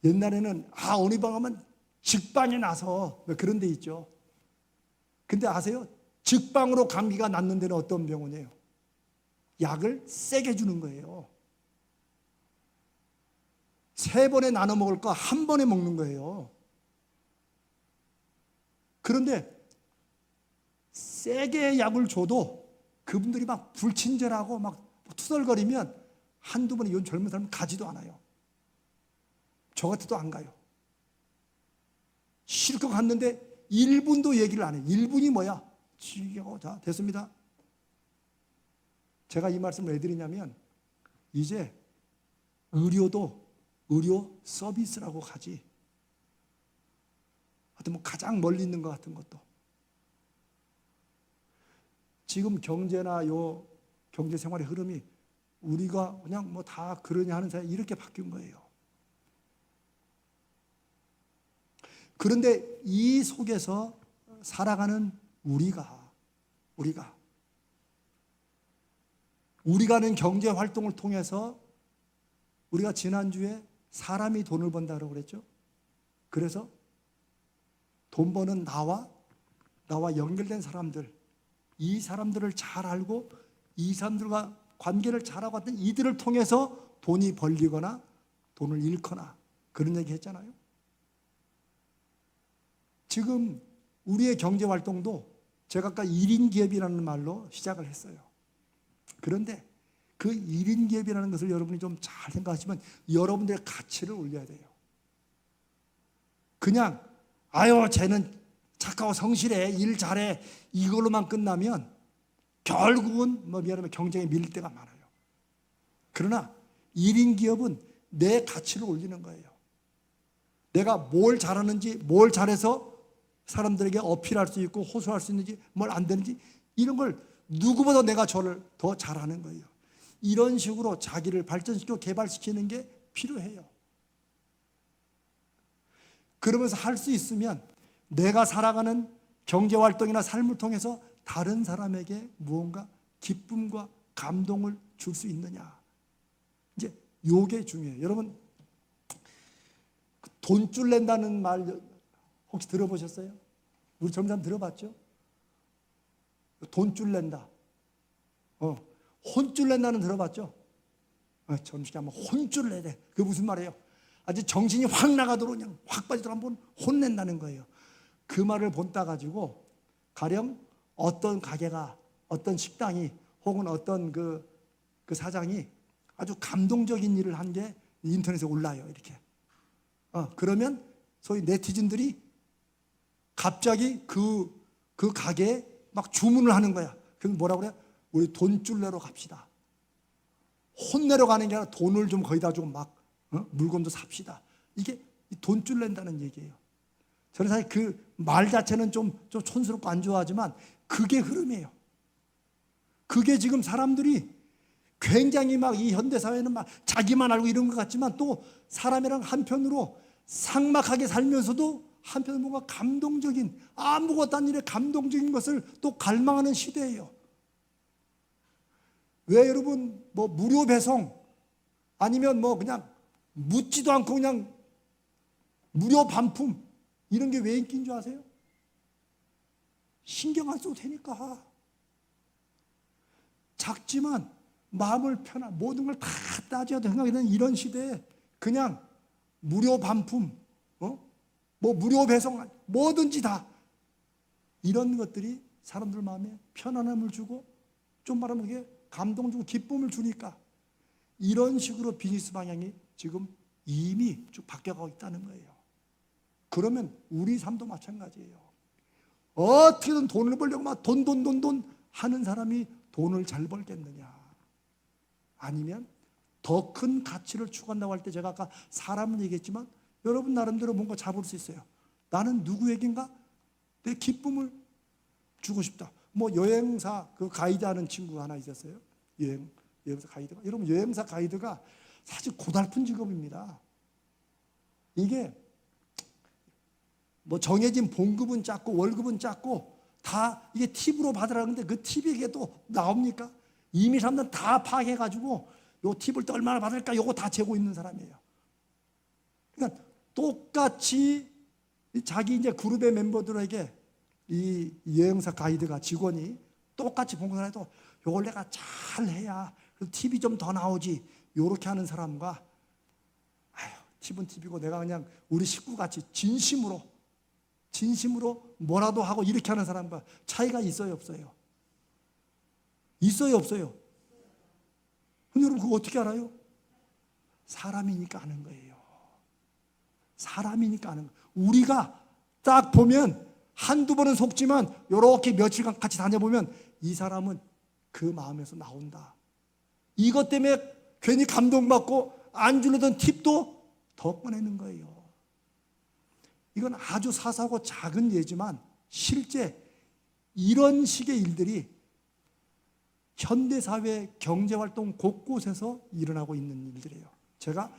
옛날에는 어느 방 가면 직방에 나서 그런 데 있죠. 근데 아세요? 직방으로 감기가 낫는 데는 어떤 병원이에요? 약을 세게 주는 거예요. 3번에 나눠 먹을 거 1번에 먹는 거예요. 그런데 세게 약을 줘도 그분들이 막 불친절하고 막 투덜거리면 한두 번에 이런 젊은 사람은 가지도 않아요. 저 같아도 안 가요. 실컷 갔는데 1분도 얘기를 안 해. 1분이 뭐야? 자, 됐습니다. 제가 이 말씀을 왜 드리냐면 이제 의료도 의료 서비스라고 가지. 하여튼 뭐 가장 멀리 있는 것 같은 것도. 지금 경제나 요 경제 생활의 흐름이 우리가 그냥 뭐 다 그러냐 하는 사이에 이렇게 바뀐 거예요. 그런데 이 속에서 살아가는 우리가 하는 경제 활동을 통해서 우리가 지난주에 사람이 돈을 번다고 그랬죠. 그래서 돈 버는 나와 연결된 사람들, 이 사람들을 잘 알고 이 사람들과 관계를 잘하고 왔던 이들을 통해서 돈이 벌리거나 돈을 잃거나 그런 얘기 했잖아요. 지금 우리의 경제 활동도 제가 아까 1인 기업이라는 말로 시작을 했어요. 그런데 그 1인 기업이라는 것을 여러분이 좀 잘 생각하시면 여러분들의 가치를 올려야 돼요. 그냥 아유 쟤는 착하고 성실해, 일 잘해 이걸로만 끝나면 결국은 뭐 미안하면 경쟁에 밀릴 때가 많아요. 그러나 1인 기업은 내 가치를 올리는 거예요. 내가 뭘 잘하는지, 뭘 잘해서 사람들에게 어필할 수 있고 호소할 수 있는지, 뭘 안 되는지 이런 걸 누구보다 내가 저를 더 잘하는 거예요. 이런 식으로 자기를 발전시키고 개발시키는 게 필요해요. 그러면서 할 수 있으면 내가 살아가는 경제활동이나 삶을 통해서 다른 사람에게 무언가 기쁨과 감동을 줄 수 있느냐. 이제 요게 중요해요. 여러분, 돈줄 낸다는 말 혹시 들어보셨어요? 우리 젊은 사람 들어봤죠? 돈줄 낸다. 혼줄 낸다는 들어봤죠? 점심에 한번 혼줄 내야 돼. 그게 무슨 말이에요? 아주 정신이 확 나가도록 그냥 확 빠지도록 한번 혼낸다는 거예요. 그 말을 본따 가지고 가령 어떤 가게가, 어떤 식당이 혹은 어떤 그 사장이 아주 감동적인 일을 한 게 인터넷에 올라요. 이렇게. 그러면 소위 네티즌들이 갑자기 그 가게에 막 주문을 하는 거야. 그럼 뭐라고 그래? 우리 돈줄 내러 갑시다. 혼내러 가는 게 아니라 돈을 좀 거기다 주고 막 물건도 삽시다. 이게 돈줄 낸다는 얘기예요. 저는 사실 그 말 자체는 좀 촌스럽고 안 좋아하지만 그게 흐름이에요. 그게 지금 사람들이 굉장히 막 이 현대사회는 막 자기만 알고 이런 것 같지만 또 사람이랑 한편으로 삭막하게 살면서도 한편으로 뭔가 감동적인 아무것도 아닌 일에 감동적인 것을 또 갈망하는 시대예요. 왜 여러분 뭐 무료 배송 아니면 뭐 그냥 묻지도 않고 그냥 무료 반품 이런 게 왜 인기인 줄 아세요? 신경 안 써도 되니까. 작지만 마음을 편한 모든 걸 다 따져야 생각이 되는 이런 시대에 그냥 무료 반품, 뭐 무료 배송 뭐든지 다 이런 것들이 사람들 마음에 편안함을 주고 좀 말하면 그게 감동 주고 기쁨을 주니까 이런 식으로 비즈니스 방향이 지금 이미 쭉 바뀌어가고 있다는 거예요. 그러면 우리 삶도 마찬가지예요. 어떻게든 돈을 벌려고 막 돈 하는 사람이 돈을 잘 벌겠느냐? 아니면 더 큰 가치를 추구한다고 할 때 제가 아까 사람을 얘기했지만 여러분 나름대로 뭔가 잡을 수 있어요. 나는 누구에겐가 내 기쁨을 주고 싶다. 뭐 여행사 그 가이드 하는 친구 하나 있었어요. 여행사 가이드가. 여러분 여행사 가이드가 사실 고달픈 직업입니다. 이게 뭐 정해진 봉급은 작고 월급은 작고 다 이게 팁으로 받으라는데 그 팁이 이게 또 나옵니까? 이미 사람들은 다 파악해가지고 요 팁을 또 얼마나 받을까 요거 다 재고 있는 사람이에요. 그러니까 똑같이 자기 이제 그룹의 멤버들에게 이 여행사 가이드가 직원이 똑같이 봉급을 해도 요걸 내가 잘 해야 팁이 좀 더 나오지 요렇게 하는 사람과 팁은 팁이고 내가 그냥 우리 식구같이 진심으로 진심으로 뭐라도 하고 이렇게 하는 사람과 차이가 있어요, 없어요? 있어요, 없어요? 근데 여러분 그거 어떻게 알아요? 사람이니까 아는 거예요. 사람이니까 아는 거예요. 우리가 딱 보면 한두 번은 속지만 이렇게 며칠간 같이 다녀보면 이 사람은 그 마음에서 나온다. 이것 때문에 괜히 감동받고 안 주려던 팁도 더 꺼내는 거예요. 이건 아주 사소하고 작은 예지만 실제 이런 식의 일들이 현대사회 경제활동 곳곳에서 일어나고 있는 일들이에요. 제가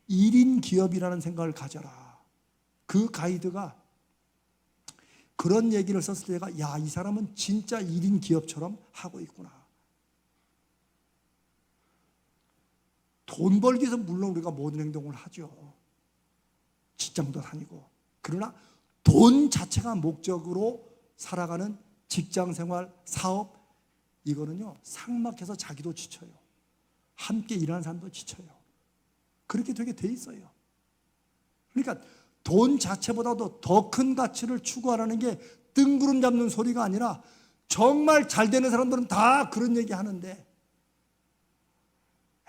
1인 기업이라는 생각을 가져라. 그 가이드가 그런 얘기를 썼을 때가 야, 이 사람은 진짜 1인 기업처럼 하고 있구나. 돈 벌기 위해서 물론 우리가 모든 행동을 하죠. 직장도 다니고. 그러나 돈 자체가 목적으로 살아가는 직장 생활, 사업, 이거는요, 삭막해서 자기도 지쳐요. 함께 일하는 사람도 지쳐요. 그렇게 되게 돼 있어요. 그러니까 돈 자체보다도 더 큰 가치를 추구하라는 게 뜬구름 잡는 소리가 아니라 정말 잘 되는 사람들은 다 그런 얘기 하는데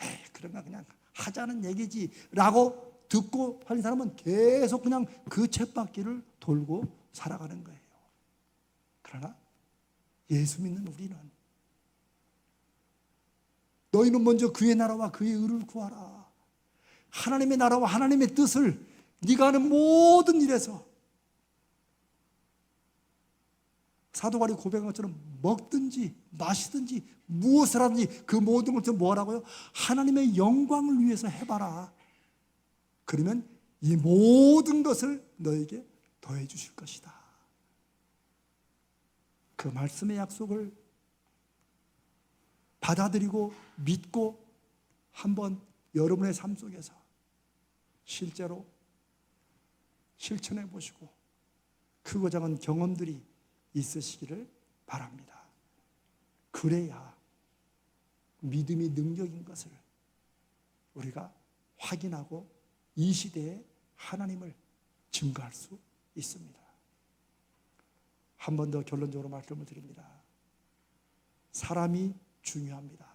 에이, 그런가 그냥 하자는 얘기지 라고 듣고 하는 사람은 계속 그냥 그 쳇바퀴를 돌고 살아가는 거예요. 그러나 예수 믿는 우리는 너희는 먼저 그의 나라와 그의 의를 구하라. 하나님의 나라와 하나님의 뜻을 네가 하는 모든 일에서 사도 바울이 고백한 것처럼 먹든지 마시든지 무엇을 하든지 그 모든 것을 뭐 하라고요? 하나님의 영광을 위해서 해봐라. 그러면 이 모든 것을 너에게 더해 주실 것이다. 그 말씀의 약속을 받아들이고 믿고 한번 여러분의 삶 속에서 실제로 실천해 보시고 크고 작은 경험들이 있으시기를 바랍니다. 그래야 믿음이 능력인 것을 우리가 확인하고 이 시대에 하나님을 증거할 수 있습니다. 한 번 더 결론적으로 말씀을 드립니다. 사람이 중요합니다.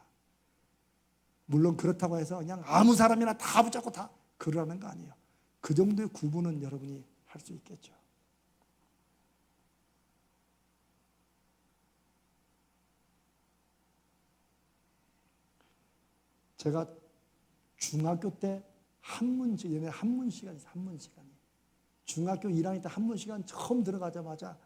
물론 그렇다고 해서 그냥 아무 사람이나 다 붙잡고 다 그러라는 거 아니에요. 그 정도의 구분은 여러분이 할 수 있겠죠. 제가 중학교 때 한문 시간이 있어요. 한문 시간이. 중학교 1학년 때 한문 시간 처음 들어가자마자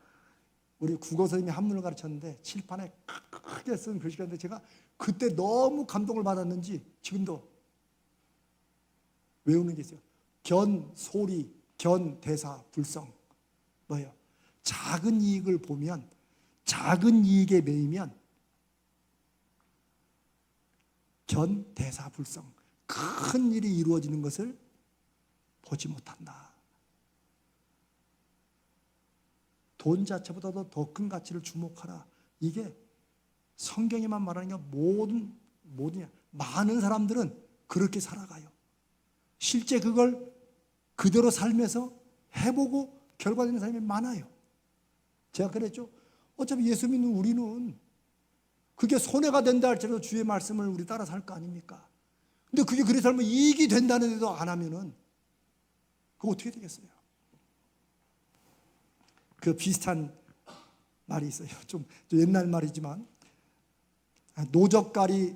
우리 국어 선생님이 한문을 가르쳤는데 칠판에 크게 쓴 글씨가 있는데 제가 그때 너무 감동을 받았는지 지금도 외우는 게 있어요. 견, 소리, 견, 대사, 불성. 뭐예요? 작은 이익을 보면, 작은 이익에 매이면 견, 대사, 불성. 큰 일이 이루어지는 것을 보지 못한다. 돈 자체보다도 더 큰 가치를 주목하라. 이게 성경에만 말하는 게 많은 사람들은 그렇게 살아가요. 실제 그걸 그대로 살면서 해보고 결과되는 사람이 많아요. 제가 그랬죠. 어차피 예수 믿는 우리는 그게 손해가 된다 할지라도 주의 말씀을 우리 따라 살 거 아닙니까? 근데 그게 그래 살면 이익이 된다는데도 안 하면은 그거 어떻게 되겠어요? 그 비슷한 말이 있어요. 좀 옛날 말이지만 노젓갈이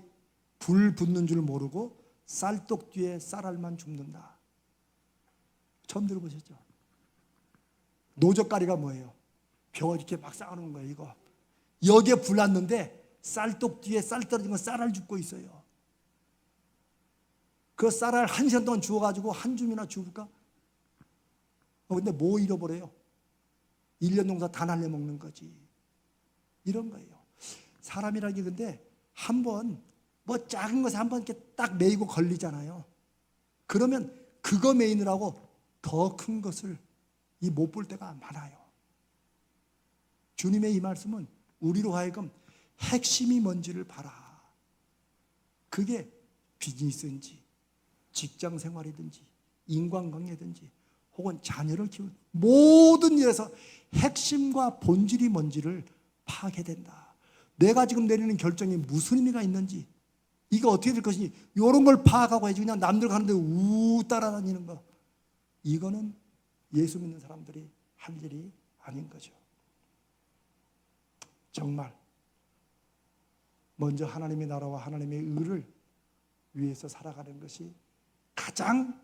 불 붙는 줄 모르고 쌀떡 뒤에 쌀알만 줍는다. 처음 들어보셨죠? 노젓갈이가 뭐예요? 벼 이렇게 막 쌓아놓은 거예요. 이거 여기에 불 났는데 쌀떡 뒤에 쌀 떨어진 거 쌀알 줍고 있어요. 그 쌀알 1시간 동안 주워가지고 한 줌이나 주울까? 근데 뭐 잃어버려요? 1년 농사 다 날려먹는 거지. 이런 거예요. 사람이라는 게 근데 한번 뭐 작은 것에 한번 이렇게 딱 매이고 걸리잖아요. 그러면 그거 매이느라고 더 큰 것을 못 볼 때가 많아요. 주님의 이 말씀은 우리로 하여금 핵심이 뭔지를 봐라. 그게 비즈니스인지 직장 생활이든지 인간관계든지 혹은 자녀를 키우는 모든 일에서 핵심과 본질이 뭔지를 파악해야 된다. 내가 지금 내리는 결정이 무슨 의미가 있는지, 이거 어떻게 될 것인지 이런 걸 파악하고 해야지. 그냥 남들 가는데 우 따라다니는 거, 이거는 예수 믿는 사람들이 할 일이 아닌 거죠. 정말 먼저 하나님의 나라와 하나님의 의를 위해서 살아가는 것이 가장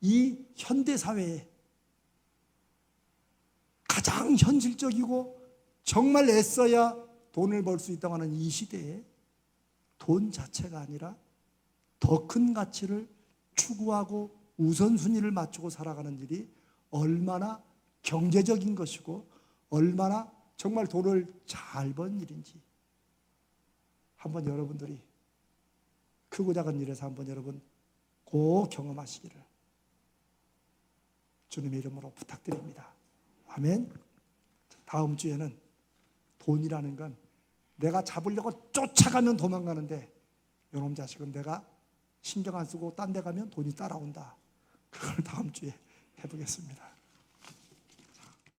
이 현대사회에 가장 현실적이고 정말 애써야 돈을 벌 수 있다고 하는 이 시대에 돈 자체가 아니라 더 큰 가치를 추구하고 우선순위를 맞추고 살아가는 일이 얼마나 경제적인 것이고 얼마나 정말 돈을 잘 번 일인지 한번 여러분들이 크고 작은 일에서 한번 여러분 꼭 경험하시기를 주님의 이름으로 부탁드립니다. 아멘. 다음 주에는 돈이라는 건 내가 잡으려고 쫓아가면 도망가는데 요놈 자식은 내가 신경 안 쓰고 딴 데 가면 돈이 따라온다. 그걸 다음 주에 해보겠습니다.